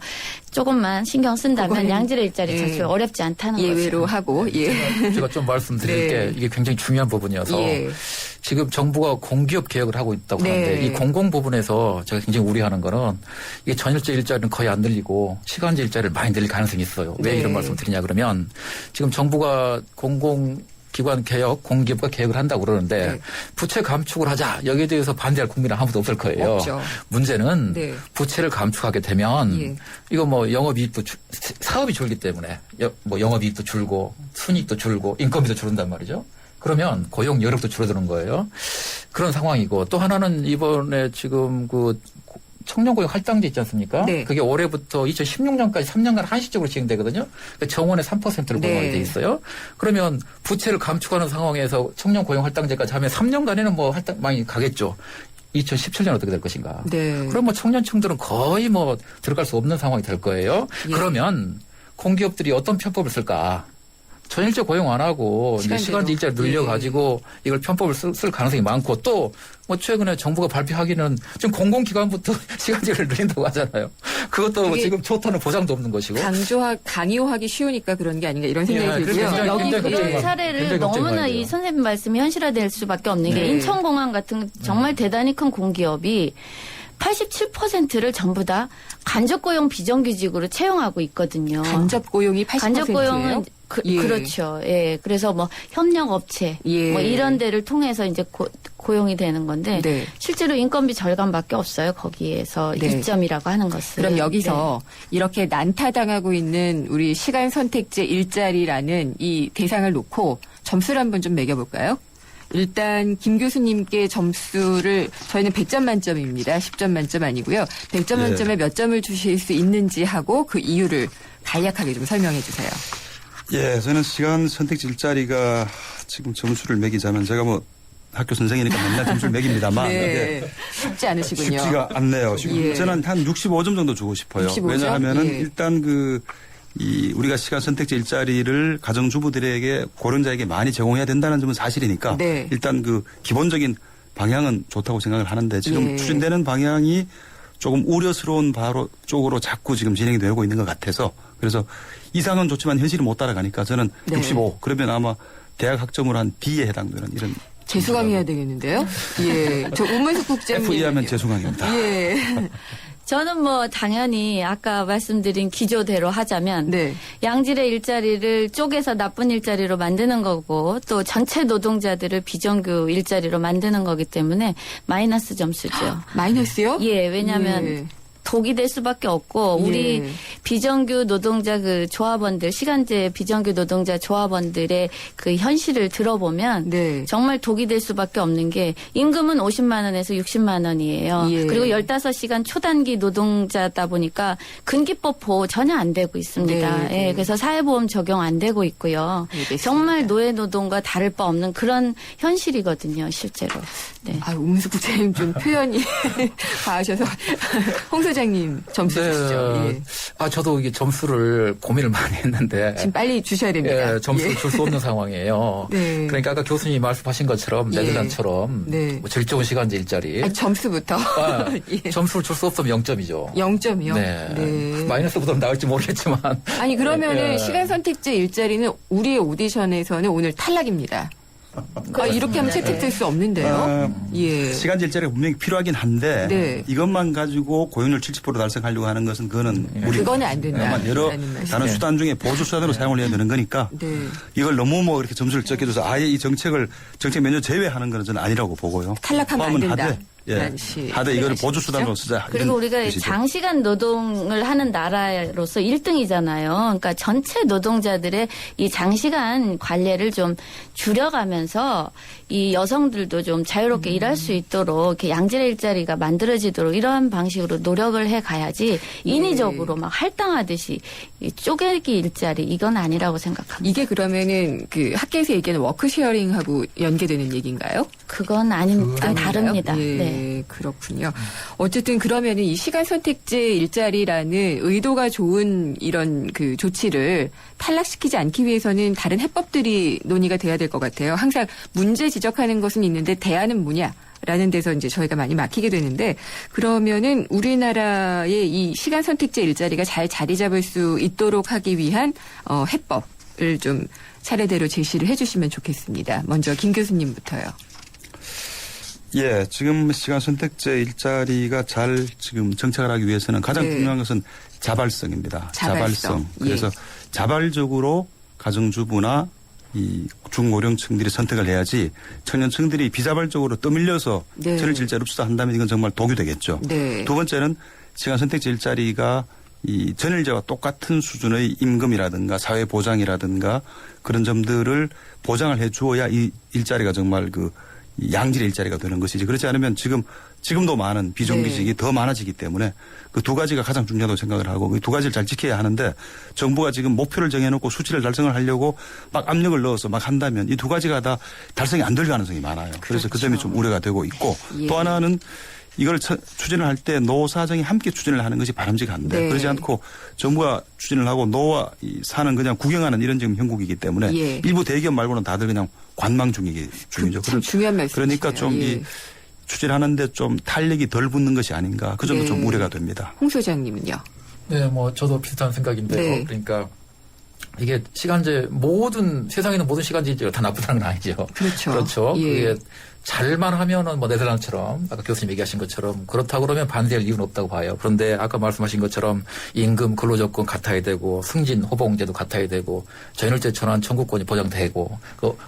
조금만 신경 쓴다면 양질의 일자리 창출 어렵지 않다는 거죠. 예외로 하고. 예. 제가 좀 말씀드릴 네. 게 이게 굉장히 중요한 부분이어서 예. 지금 정부가 공기업 개혁을 하고 있다고 네. 하는데 이 공공 부분에서 제가 굉장히 우려하는 거는 이게 전일제 일자리는 거의 안 늘리고 시간제 일자리를 많이 늘릴 가능성이 있어요. 왜 네. 이런 말씀을 드리냐 그러면 지금 정부가 공공기관 개혁, 공기업과 개혁을 한다고 그러는데 네. 부채 감축을 하자. 여기에 대해서 반대할 국민은 아무도 없을 거예요. 없죠. 문제는 네. 부채를 감축하게 되면 예. 이거 뭐 영업이익도 사업이 줄기 때문에 뭐 영업이익도 줄고 순이익도 줄고 인건비도 줄는단 말이죠. 그러면 고용 여력도 줄어드는 거예요. 그런 상황이고 또 하나는 이번에 지금 그 청년 고용 할당제 있지 않습니까? 네. 그게 올해부터 2016년까지 3년간 한시적으로 진행되거든요. 그러니까 정원의 3%를 고용하게 돼 있어요. 그러면 부채를 감축하는 상황에서 청년 고용 할당제까지 하면 3년간에는 뭐 할당많이 가겠죠. 2017년 어떻게 될 것인가. 네. 그럼 뭐 청년층들은 거의 뭐 들어갈 수 없는 상황이 될 거예요. 예. 그러면 공기업들이 어떤 편법을 쓸까? 전일제 고용 안 하고 시간제 일자리 늘려가지고 이걸 편법을 쓸 가능성이 많고 또 뭐 최근에 정부가 발표하기는 지금 공공기관부터 시간제를 늘린다고 하잖아요. 그것도 이게 지금 좋다는 보장도 없는 것이고. 강요하기 쉬우니까 그런 게 아닌가 이런 생각이 들고요. 굉장히 그 걱정이 사례를 굉장히 너무나 걱정이 이 선생님 말씀이 현실화될 수밖에 없는 게 네. 인천공항 같은 정말 대단히 큰 공기업이 87%를 전부 다 간접 고용 비정규직으로 채용하고 있거든요. 간접 고용이 80%예요? 간접 고용은 예. 그렇죠. 예. 그래서 뭐 협력 업체 예. 뭐 이런 데를 통해서 이제 고용이 되는 건데 네. 실제로 인건비 절감밖에 없어요. 거기에서 네. 이점이라고 하는 것은. 그럼 여기서 이렇게 난타당하고 있는 우리 시간 선택제 일자리라는 이 대상을 놓고 점수를 한번 좀 매겨볼까요? 일단 김 교수님께 점수를 저희는 100점 만점입니다. 10점 만점 아니고요. 100점 예. 만점에 몇 점을 주실 수 있는지 하고 그 이유를 간략하게 좀 설명해 주세요. 예, 저는 시간 선택지 일자리가 지금 점수를 매기자면 제가 뭐 학교 선생이니까 맨날 점수를 매깁니다만 네. 쉽지 않으시군요. 쉽지가 않네요. 예. 저는 한 65점 정도 주고 싶어요. 65점? 왜냐하면은 예. 일단 우리가 시간 선택지 일자리를 가정주부들에게 고령자에게 많이 제공해야 된다는 점은 사실이니까 네. 일단 기본적인 방향은 좋다고 생각을 하는데 지금 예. 추진되는 방향이 조금 우려스러운 쪽으로 자꾸 지금 진행이 되고 있는 것 같아서 그래서 이상은 좋지만 현실이 못 따라가니까 저는 네. 65 그러면 아마 대학 학점으로 한 B에 해당되는 이런 재수강해야 되겠는데요? 예. 저 우문숙 국장님. FE 하면 재수강입니다. 예. 저는 뭐 당연히 아까 말씀드린 기조대로 하자면 네. 양질의 일자리를 쪼개서 나쁜 일자리로 만드는 거고 또 전체 노동자들을 비정규 일자리로 만드는 거기 때문에 마이너스 점수죠. 마이너스요? 예, 왜냐하면 예. 독이 될 수밖에 없고 우리 예. 비정규 노동자 조합원들 시간제 비정규 노동자 조합원들의 그 현실을 들어보면 네. 정말 독이 될 수밖에 없는 게 임금은 50만 원에서 60만 원이에요. 예. 그리고 15시간 초단기 노동자다 보니까 근기법 보호 전혀 안 되고 있습니다. 네, 네. 예, 그래서 사회보험 적용 안 되고 있고요. 알겠습니다. 정말 노예 노동과 다를 바 없는 그런 현실이거든요, 실제로. 네. 아, 우문숙 국장님 좀 표현이 과하셔서 홍 소장님 점수 주시죠. 예. 저도 이게 점수를 고민을 많이 했는데. 지금 빨리 주셔야 됩니다. 예, 점수를 예. 줄 수 없는 상황이에요. 네. 그러니까 아까 교수님이 말씀하신 것처럼 예. 네덜란드처럼 네. 뭐 제일 좋은 시간제 일자리. 점수부터. 예. 점수를 줄 수 없으면 0점이죠. 0점이요? 네. 네. 마이너스보다는 나을지 모르겠지만. 아니 그러면은 예. 시간 선택제 일자리는 우리의 오디션에서는 오늘 탈락입니다. 이렇게 하면 채택될 수 없는데요. 예. 시간제 일자리가 분명히 필요하긴 한데 네. 이것만 가지고 고용률 70% 달성하려고 하는 것은 그거는 그거는 안 된다. 다만 여러 말씀이시죠. 다른 수단 중에 보조 수단으로 사용을 해야 되는 거니까 네. 이걸 너무 이렇게 점수를 적게줘서 아예 이 정책 메뉴 제외하는 것은 저는 아니라고 보고요. 탈락하면 안 포함은 된다. 하되 이거를 보조 수단으로 쓰자. 그리고 이런 우리가 뜻이죠. 장시간 노동을 하는 나라로서 1등이잖아요. 그러니까 전체 노동자들의 이 장시간 관례를 좀 줄여가면서 이 여성들도 좀 자유롭게 일할 수 있도록 이렇게 양질의 일자리가 만들어지도록 이러한 방식으로 노력을 해 가야지 인위적으로 막 할당하듯이 이 쪼개기 일자리 이건 아니라고 생각합니다. 이게 그러면은 그 학계에서 얘기하는 워크쉐어링하고 연계되는 얘기인가요? 그건 아닙니다. 아닌가요? 다릅니다. 예, 네. 그렇군요. 어쨌든 그러면은 이 시간 선택제 일자리라는 의도가 좋은 이런 그 조치를 탈락시키지 않기 위해서는 다른 해법들이 논의가 돼야 될 것 같아요. 항상 문제 지적하는 것은 있는데 대안은 뭐냐? 라는 데서 이제 저희가 많이 막히게 되는데 그러면은 우리나라의 이 시간 선택제 일자리가 잘 자리 잡을 수 있도록 하기 위한 해법을 좀 차례대로 제시를 해 주시면 좋겠습니다. 먼저 김 교수님부터요. 예, 지금 시간 선택제 일자리가 잘 지금 정착을 하기 위해서는 가장 네. 중요한 것은 자발성입니다. 자발성. 그래서 자발적으로 가정주부나 이 중고령층들이 선택을 해야지 청년층들이 비자발적으로 떠밀려서 네. 저는 일자리 없어서 한다면 이건 정말 독이 되겠죠. 네. 두 번째는 시간 선택제 일자리가 이 전일제와 똑같은 수준의 임금이라든가 사회보장이라든가 그런 점들을 보장을 해 주어야 이 일자리가 정말 양질의 일자리가 되는 것이지. 그렇지 않으면 지금도 많은 비정규직이 네. 더 많아지기 때문에 그 두 가지가 가장 중요하다고 생각을 하고 이 두 가지를 잘 지켜야 하는데 정부가 지금 목표를 정해놓고 수치를 달성을 하려고 막 압력을 넣어서 막 한다면 이 두 가지가 다 달성이 안 될 가능성이 많아요. 그래서 그 점이 좀 우려가 되고 있고 예. 또 하나는 이걸 추진을 할 때 노사정이 함께 추진을 하는 것이 바람직한데 네. 그러지 않고 정부가 추진을 하고 노와 사는 그냥 구경하는 이런 지금 형국이기 때문에 예. 일부 대기업 말고는 다들 그냥 관망 중이죠. 참 중요한 말씀이시네요. 그러니까 좀 예. 이 추진하는데 좀 탄력이 덜 붙는 것이 아닌가 그 점도 네. 좀 우려가 됩니다. 홍 소장님은요? 네, 뭐 저도 비슷한 생각인데요. 네. 그러니까 이게 시간제 세상에 있는 모든 시간제 일자리가 다 나쁘다는 건 아니죠. 그렇죠. 예. 그게 잘만 하면은 뭐 네덜란드처럼 아까 교수님 얘기하신 것처럼 그렇다고 그러면 반대할 이유는 없다고 봐요. 그런데 아까 말씀하신 것처럼 임금 근로조건 같아야 되고 승진 호봉제도 같아야 되고 전일제 전환 청구권이 보장되고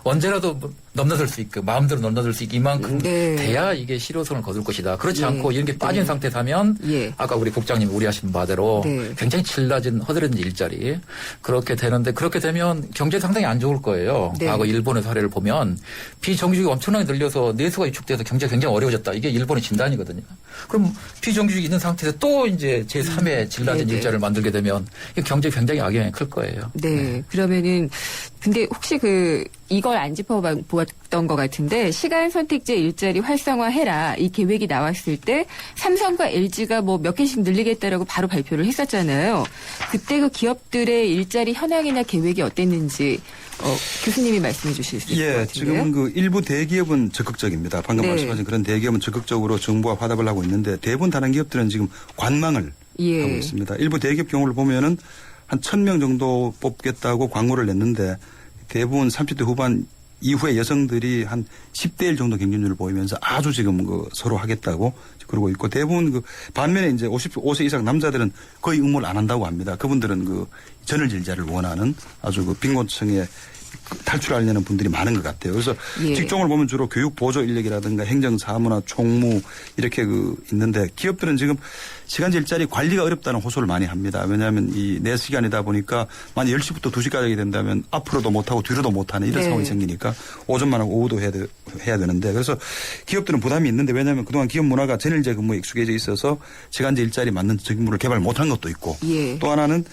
언제라도 넘나들 수 있고 마음대로 넘나들 수 있고 이만큼 돼야 이게 실효성을 거둘 것이다. 그렇지 않고 이런 게 빠진 상태에서 하면 아까 우리 국장님 우려하신 바대로 굉장히 질 낮은 허드렛 일자리 그렇게 되는데 그렇게 되면 경제 상당히 안 좋을 거예요. 과거 일본의 사례를 보면 비정규직이 엄청나게 늘려서 내수가 위축돼서 경제가 굉장히 어려워졌다. 이게 일본의 진단이거든요. 그럼 비정규직이 있는 상태에서 또 이제 제3의 질 낮은 일자리를 만들게 되면 경제에 굉장히 악영향이 클 거예요. 네. 그러면은 근데 혹시 이걸 안 짚어보았던 것 같은데 시간 선택제 일자리 활성화해라 이 계획이 나왔을 때 삼성과 LG가 뭐 몇 개씩 늘리겠다라고 바로 발표를 했었잖아요. 그때 그 기업들의 일자리 현황이나 계획이 어땠는지 교수님이 말씀해 주실 수 있을 것 같은데요. 지금은 일부 대기업은 적극적입니다. 방금 말씀하신 그런 대기업은 적극적으로 정부와 화답을 하고 있는데 대부분 다른 기업들은 지금 관망을 하고 있습니다. 일부 대기업 경우를 보면은 한 1,000명 정도 뽑겠다고 광고를 냈는데 대부분 30대 후반 이후에 여성들이 한 10대 1 정도 경쟁률을 보이면서 아주 지금 서로 하겠다고 그러고 있고 대부분 반면에 이제 55세 이상 남자들은 거의 응모를 안 한다고 합니다. 그분들은 전을 일자리를 원하는 아주 빈곤층에 탈출하려는 분들이 많은 것 같아요. 그래서 직종을 보면 주로 교육 보조 인력이라든가 행정 사무나 총무 이렇게 있는데 기업들은 지금 시간제 일자리 관리가 어렵다는 호소를 많이 합니다. 왜냐하면 이 4시간이다 보니까 만약 10시부터 2시까지 된다면 앞으로도 못하고 뒤로도 못하는 이런 상황이 생기니까 오전만 하고 오후도 해야 되는데 그래서 기업들은 부담이 있는데 왜냐하면 그동안 기업 문화가 전일제 근무에 익숙해져 있어서 시간제 일자리 맞는 직무를 개발 못한 것도 있고 또 하나는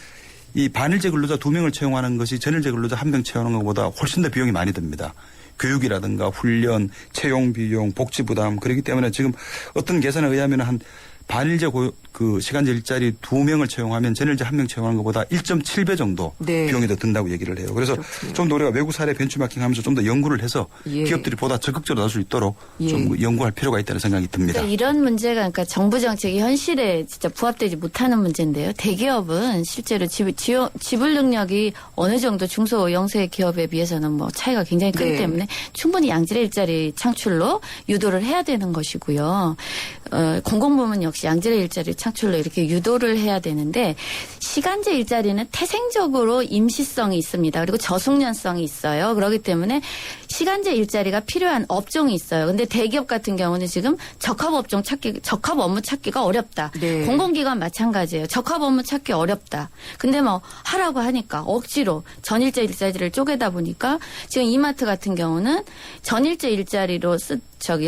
이 반일제 근로자 2명을 채용하는 것이 전일제 근로자 1명 채용하는 것보다 훨씬 더 비용이 많이 듭니다. 교육이라든가 훈련, 채용 비용, 복지 부담 그렇기 때문에 지금 어떤 계산에 의하면 한 반일제 시간제 일자리 2명을 채용하면 전일제 1명 채용하는 것보다 1.7배 정도 비용이 더 든다고 얘기를 해요. 그래서 좀 더 우리가 외국 사례 벤치마킹하면서 좀 더 연구를 해서 기업들이 보다 적극적으로 나설 수 있도록 좀 연구할 필요가 있다는 생각이 듭니다. 그러니까 이런 문제가 그러니까 정부 정책이 현실에 진짜 부합되지 못하는 문제인데요. 대기업은 실제로 지불 능력이 어느 정도 중소 영세 기업에 비해서는 뭐 차이가 굉장히 크기 때문에 충분히 양질의 일자리 창출로 유도를 해야 되는 것이고요. 공공부문 역시 양질의 일자리 창출로 이렇게 유도를 해야 되는데 시간제 일자리는 태생적으로 임시성이 있습니다. 그리고 저숙련성이 있어요. 그렇기 때문에 시간제 일자리가 필요한 업종이 있어요. 근데 대기업 같은 경우는 지금 적합 업무 찾기가 어렵다. 공공기관 마찬가지예요. 적합 업무 찾기 어렵다. 근데 뭐 하라고 하니까 억지로 전일제 일자리를 쪼개다 보니까 지금 이마트 같은 경우는 전일제 일자리로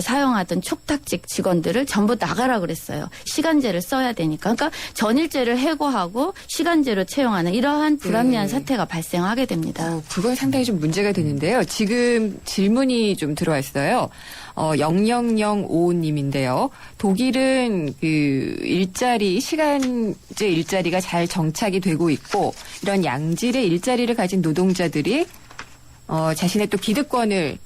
사용하던 촉탁직 직원들을 전부 나가라 그랬어요. 시간제를 써야 되니까. 그러니까 전일제를 해고하고 시간제로 채용하는 이러한 불합리한 사태가 발생하게 됩니다. 그건 상당히 좀 문제가 되는데요. 지금 질문이 좀 들어왔어요. 0005님인데요. 독일은 시간제 일자리가 잘 정착이 되고 있고 이런 양질의 일자리를 가진 노동자들이 자신의 또 기득권을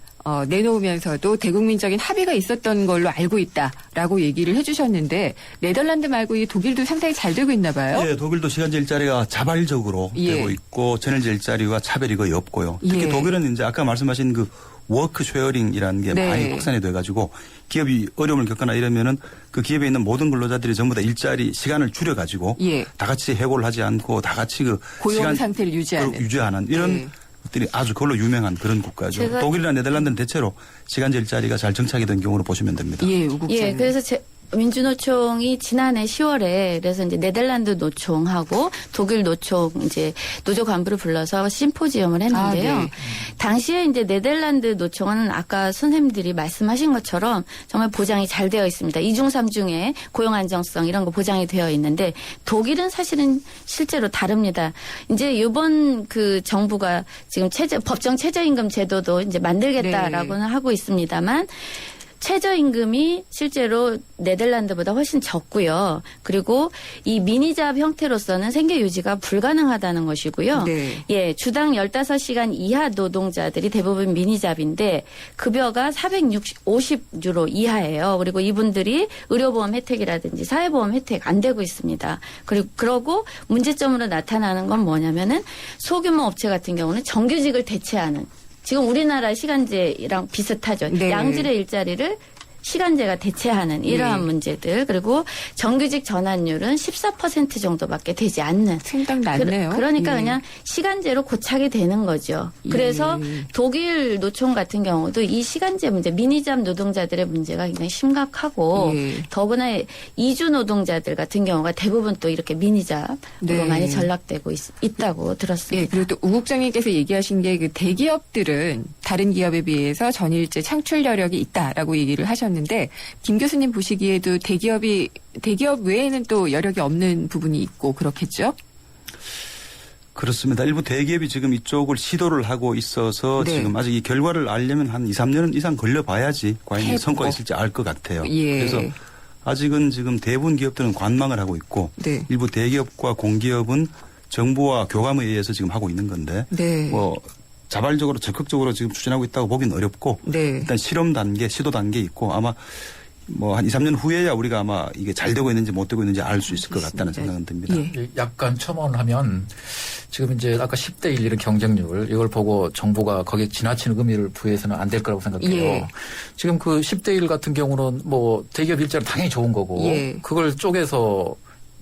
내놓으면서도 대국민적인 합의가 있었던 걸로 알고 있다라고 얘기를 해주셨는데 네덜란드 말고 이 독일도 상당히 잘 되고 있나 봐요. 네, 독일도 시간제 일자리가 자발적으로 되고 있고 전일제 일자리와 차별이 거의 없고요. 특히 독일은 이제 아까 말씀하신 워크 쉐어링이라는 게 많이 확산이 돼가지고 기업이 어려움을 겪거나 이러면은 그 기업에 있는 모든 근로자들이 전부 다 일자리 시간을 줄여가지고 다 같이 해고를 하지 않고 다 같이 고용 상태를 유지하는 이런 것들이 아주 그걸로 유명한 그런 국가죠. 독일이나 네덜란드는 대체로 시간제 일자리가 잘 정착이 된 경우로 보시면 됩니다. 그래서 민주노총이 지난해 10월에 그래서 이제 네덜란드 노총하고 독일 노총 이제 노조 간부를 불러서 심포지엄을 했는데요. 당시에 이제 네덜란드 노총은 아까 선생님들이 말씀하신 것처럼 정말 보장이 잘 되어 있습니다. 2중 3중에 고용 안정성 이런 거 보장이 되어 있는데 독일은 사실은 실제로 다릅니다. 이제 이번 정부가 지금 법정 최저임금 제도도 이제 만들겠다라고는 하고 있습니다만 최저임금이 실제로 네덜란드보다 훨씬 적고요. 그리고 이 미니잡 형태로서는 생계 유지가 불가능하다는 것이고요. 네. 예, 주당 15시간 이하 노동자들이 대부분 미니잡인데 급여가 450유로 이하예요. 그리고 이분들이 의료보험 혜택이라든지 사회보험 혜택 안 되고 있습니다. 그러고 문제점으로 나타나는 건 뭐냐면은 소규모 업체 같은 경우는 정규직을 대체하는 지금 우리나라 시간제랑 비슷하죠. 네. 양질의 일자리를 시간제가 대체하는 이러한 네. 문제들 그리고 정규직 전환율은 14% 정도밖에 되지 않는 상당히 낮네요. 그러니까 예. 그냥 시간제로 고착이 되는 거죠. 그래서 독일 노총 같은 경우도 이 시간제 문제 미니잡 노동자들의 문제가 굉장히 심각하고 예. 더구나 이주 노동자들 같은 경우가 대부분 또 이렇게 미니잡으로 네. 많이 전락되고 있다고 들었습니다. 예, 그리고 또 우 국장님께서 얘기하신 게 그 대기업들은 다른 기업에 비해서 전일제 창출 여력이 있다라고 얘기를 하셨는데 김 교수님 보시기에도 대기업 외에는 또 여력이 없는 부분이 있고 그렇겠죠? 그렇습니다. 일부 대기업이 지금 이쪽을 시도를 하고 있어서 네. 지금 아직 이 결과를 알려면 한 2, 3년 이상 걸려봐야지 과연 이 해보고. 성과가 있을지 알 것 같아요. 예. 그래서 아직은 지금 대부분 기업들은 관망을 하고 있고 네. 일부 대기업과 공기업은 정부와 교감에 의해서 지금 하고 있는 건데 네. 뭐 자발적으로 적극적으로 지금 추진하고 있다고 보기는 어렵고 네. 일단 실험 단계, 시도 단계 있고 아마 뭐 한 2, 3년 후에야 우리가 아마 이게 잘 되고 있는지 못 되고 있는지 알 수 있을 것 같다는 생각은 듭니다. 예. 약간 첨언을 하면 지금 이제 아까 10대 1 이런 경쟁률 이걸 보고 정부가 거기에 지나치는 의미를 부여해서는 안 될 거라고 생각해요. 예. 지금 그 10대 1 같은 경우는 뭐 대기업 일자는 당연히 좋은 거고 예. 그걸 쪼개서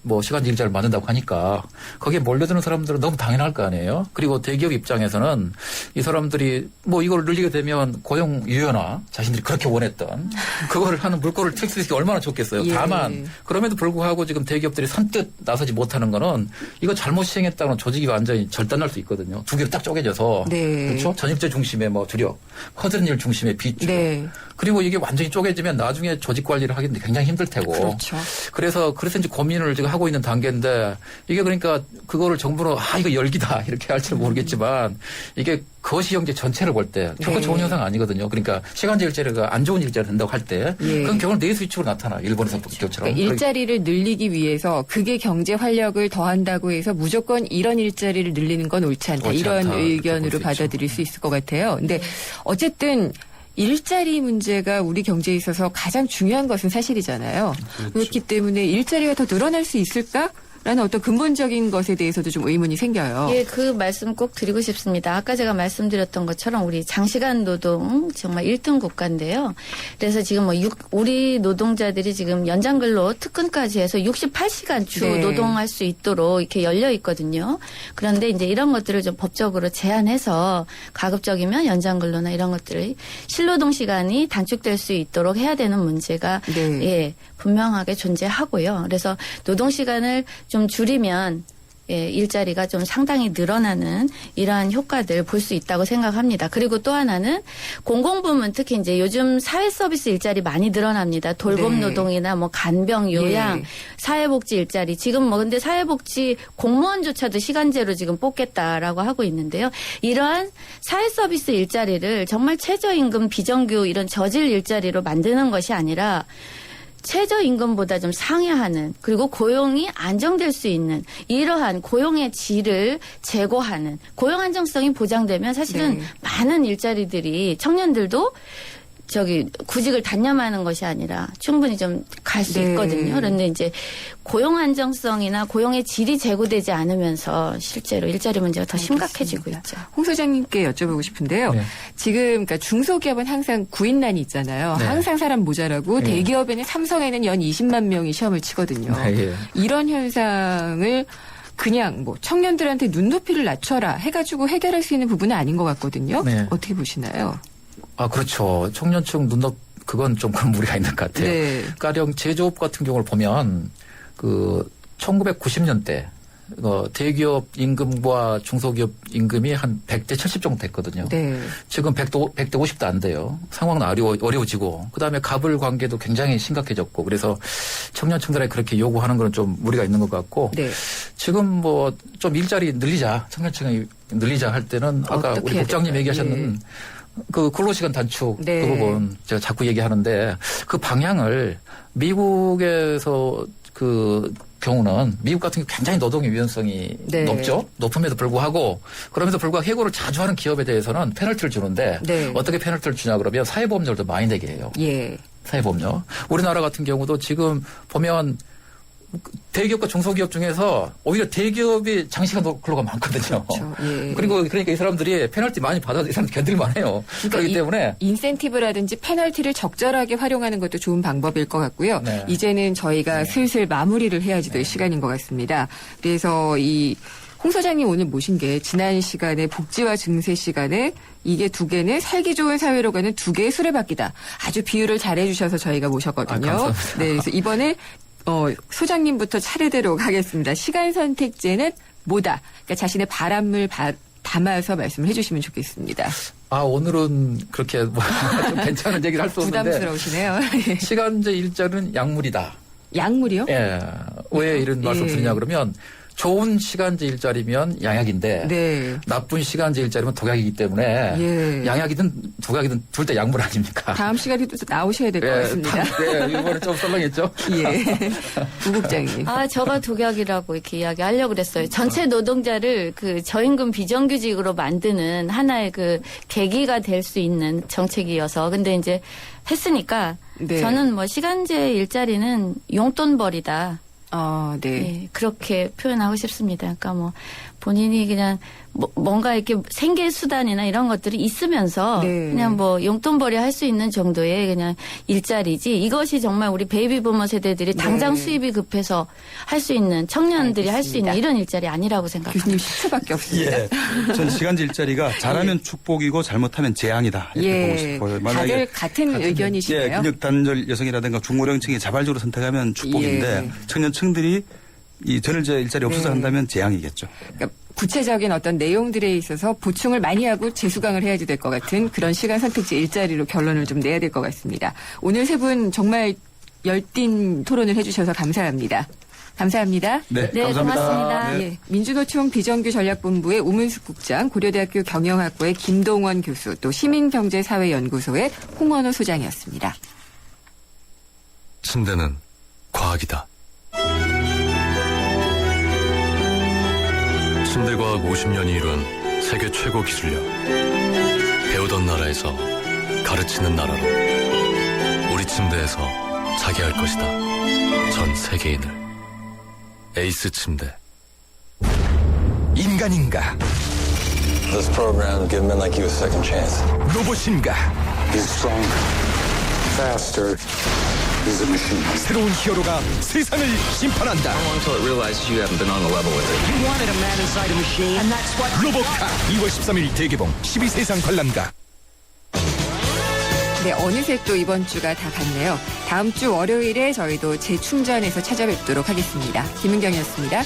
뭐 시간제 일자를 만든다고 하니까 거기에 몰려드는 사람들은 너무 당연할 거 아니에요. 그리고 대기업 입장에서는 이 사람들이 뭐 이걸 늘리게 되면 고용 유연화 자신들이 그렇게 원했던 그거를 하는 물꼬를 틀 수 있게 얼마나 좋겠어요. 예. 다만 그럼에도 불구하고 지금 대기업들이 선뜻 나서지 못하는 거는 이거 잘못 시행했다는 조직이 완전히 절단날 수 있거든요. 두 개로 딱 쪼개져서 네. 그렇죠. 전입제 중심의 뭐 주력, 허드렛 일 중심의 비주력. 네. 그리고 이게 완전히 쪼개지면 나중에 조직 관리를 하기는 굉장히 힘들 테고. 그렇죠. 그래서 이제 고민을 지금 하고 있는 단계인데 이게 그러니까 그거를 정부로 이거 열기다 이렇게 할지는 모르겠지만 이게 거시경제 전체를 볼 때 결코 네. 좋은 현상 아니거든요. 그러니까 시간제 일자리가 안 좋은 일자리를 된다고 할 때 예. 그건 결국 내수위축으로 나타나. 일본에서 것처럼. 그러니까 일자리를 늘리기 위해서 그게 경제 활력을 더한다고 해서 무조건 이런 일자리를 늘리는 건 옳지 않다. 옳지 이런 않다. 의견으로 받아들일 수 있을 것 같아요. 근데 어쨌든 일자리 문제가 우리 경제에 있어서 가장 중요한 것은 사실이잖아요. 그렇죠. 그렇기 때문에 일자리가 더 늘어날 수 있을까? 라는 어떤 근본적인 것에 대해서도 좀 의문이 생겨요. 예, 그 말씀 꼭 드리고 싶습니다. 아까 제가 말씀드렸던 것처럼 우리 장시간 노동 정말 1등 국가인데요. 그래서 지금 우리 노동자들이 지금 연장근로 특근까지 해서 68시간 주 네. 노동할 수 있도록 이렇게 열려 있거든요. 그런데 이제 이런 것들을 좀 법적으로 제한해서 가급적이면 연장근로나 이런 것들이 실노동 시간이 단축될 수 있도록 해야 되는 문제가 네. 예, 분명하게 존재하고요. 그래서 노동 시간을 좀 줄이면 예, 일자리가 좀 상당히 늘어나는 이러한 효과들 볼 수 있다고 생각합니다. 그리고 또 하나는 공공부문 특히 이제 요즘 사회 서비스 일자리 많이 늘어납니다. 돌봄 네. 노동이나 뭐 간병 요양, 예. 사회복지 일자리 지금 뭐 근데 사회복지 공무원조차도 시간제로 지금 뽑겠다라고 하고 있는데요. 이러한 사회 서비스 일자리를 정말 최저임금 비정규 이런 저질 일자리로 만드는 것이 아니라 최저임금보다 좀 상회하는 그리고 고용이 안정될 수 있는 이러한 고용의 질을 제고하는 고용 안정성이 보장되면 사실은 네. 많은 일자리들이 청년들도 구직을 단념하는 것이 아니라 충분히 좀 갈 수 네. 있거든요. 그런데 이제 고용 안정성이나 고용의 질이 제고되지 않으면서 실제로 일자리 문제가 더 심각해지고 있죠. 홍 소장님께 여쭤보고 싶은데요. 네. 지금 그러니까 중소기업은 항상 구인난이 있잖아요. 네. 항상 사람 모자라고 네. 대기업에는 삼성에는 연 20만 명이 시험을 치거든요. 네, 예. 이런 현상을 그냥 뭐 청년들한테 눈높이를 낮춰라 해가지고 해결할 수 있는 부분은 아닌 것 같거든요. 네. 어떻게 보시나요? 그렇죠. 청년층 그건 좀 그런 무리가 있는 것 같아요. 네. 가령 제조업 같은 경우를 보면 1990년대 대기업 임금과 중소기업 임금이 한 100대 70 정도 됐거든요. 네. 지금 100대 50도 안 돼요. 상황은 어려워지고 그다음에 갑을 관계도 굉장히 심각해졌고 그래서 청년층들에 그렇게 요구하는 건 좀 무리가 있는 것 같고 네. 지금 좀 일자리 늘리자 청년층이 늘리자 할 때는 아까 어떻게 우리 해야 국장님 될까요? 얘기하셨는 그 근로시간 단축 네. 그 부분 제가 자꾸 얘기하는데 그 방향을 미국에서 그 경우는 미국 같은 경우 굉장히 노동의 유연성이 네. 높죠. 높음에도 불구하고 그러면서 불구하고 해고를 자주 하는 기업에 대해서는 페널티를 주는데 네. 어떻게 페널티를 주냐 그러면 사회보험료를 더 많이 내게 해요. 예. 사회보험료. 우리나라 같은 경우도 지금 보면 대기업과 중소기업 중에서 오히려 대기업이 장시간 근로가 많거든요. 그렇죠. 예. 그러니까 이 사람들이 페널티 많이 받아도 이 사람들 견딜만 해요. 그렇기 때문에 인센티브라든지 페널티를 적절하게 활용하는 것도 좋은 방법일 것 같고요. 네. 이제는 저희가 슬슬 마무리를 해야지 될 시간인 것 같습니다. 그래서 홍 소장님 오늘 모신 게 지난 시간에 복지와 증세 시간에 이게 두 개는 살기 좋은 사회로 가는 두 개의 수레바퀴다. 아주 비유를 잘해 주셔서 저희가 모셨거든요. 감사합니다. 네, 그래서 이번에 소장님부터 차례대로 가겠습니다. 시간 선택제는 뭐다? 그러니까 자신의 바람을 담아서 말씀을 해주시면 좋겠습니다. 오늘은 그렇게 좀 괜찮은 얘기를 할 수 없는데 부담스러우시네요. 시간제 일자리는 약물이다. 약물이요? 예. 왜 이런 말씀 드리냐 그러면 좋은 시간제 일자리면 양약인데 네. 나쁜 시간제 일자리면 독약이기 때문에 예. 양약이든 독약이든 둘 다 약물 아닙니까? 다음 시간에도 나오셔야 될 것 같습니다. 이번에 좀 썰렁했죠? 예. 우 국장님. 저가 독약이라고 이렇게 이야기하려고 그랬어요. 전체 노동자를 그 저임금 비정규직으로 만드는 하나의 그 계기가 될 수 있는 정책이어서. 근데 이제 했으니까 네. 저는 뭐 시간제 일자리는 용돈벌이다. 네. 네, 그렇게 표현하고 싶습니다. 그러니까 뭐 본인이 그냥 뭔가 이렇게 생계 수단이나 이런 것들이 있으면서 네. 그냥 뭐 용돈벌이 할 수 있는 정도의 그냥 일자리지 이것이 정말 우리 베이비부머 세대들이 당장 네. 수입이 급해서 할 수 있는 청년들이 할 수 있는 이런 일자리 아니라고 생각합니다. 교수님 10초밖에 없습니다. 예. 전 시간제 일자리가 잘하면 축복이고 잘못하면 재앙이다. 이렇게 보고 싶어요. 다들 같은 의견이시네요. 예, 근육 단절 여성이라든가 중고령층이 자발적으로 선택하면 축복인데 예. 청년층들이 이 전월제 일자리 없어서 한다면 재앙이겠죠. 그러니까 구체적인 어떤 내용들에 있어서 보충을 많이 하고 재수강을 해야지 될 것 같은 그런 시간 선택지 일자리로 결론을 좀 내야 될 것 같습니다. 오늘 세 분 정말 열띤 토론을 해주셔서 감사합니다. 감사합니다. 네, 네, 감사합니다. 고맙습니다. 네. 예, 민주노총 비정규 전략본부의 우문숙 국장, 고려대학교 경영학부의 김동원 교수, 또 시민경제사회연구소의 홍원호 소장이었습니다. 침대는 과학이다. 침대과학 50년이 이룬 세계 최고 기술력. 배우던 나라에서 가르치는 나라로 우리 침대에서 자기 할 것이다. 전 세계인을. 에이스 침대. 인간인가? This program give men like you a second chance. 로봇인가? He's strong, faster. He's a machine. 새로운 히어로가 세상을 심판한다. How long till it realizes you haven't been on the level with it? You wanted a man inside a machine, and that's what. 로봇카 2월 13일 대개봉 12세상 관람가. 네, 어느새 또 이번 주가 다 갔네요. 다음 주 월요일에 저희도 재충전해서 찾아뵙도록 하겠습니다. 김은경이었습니다.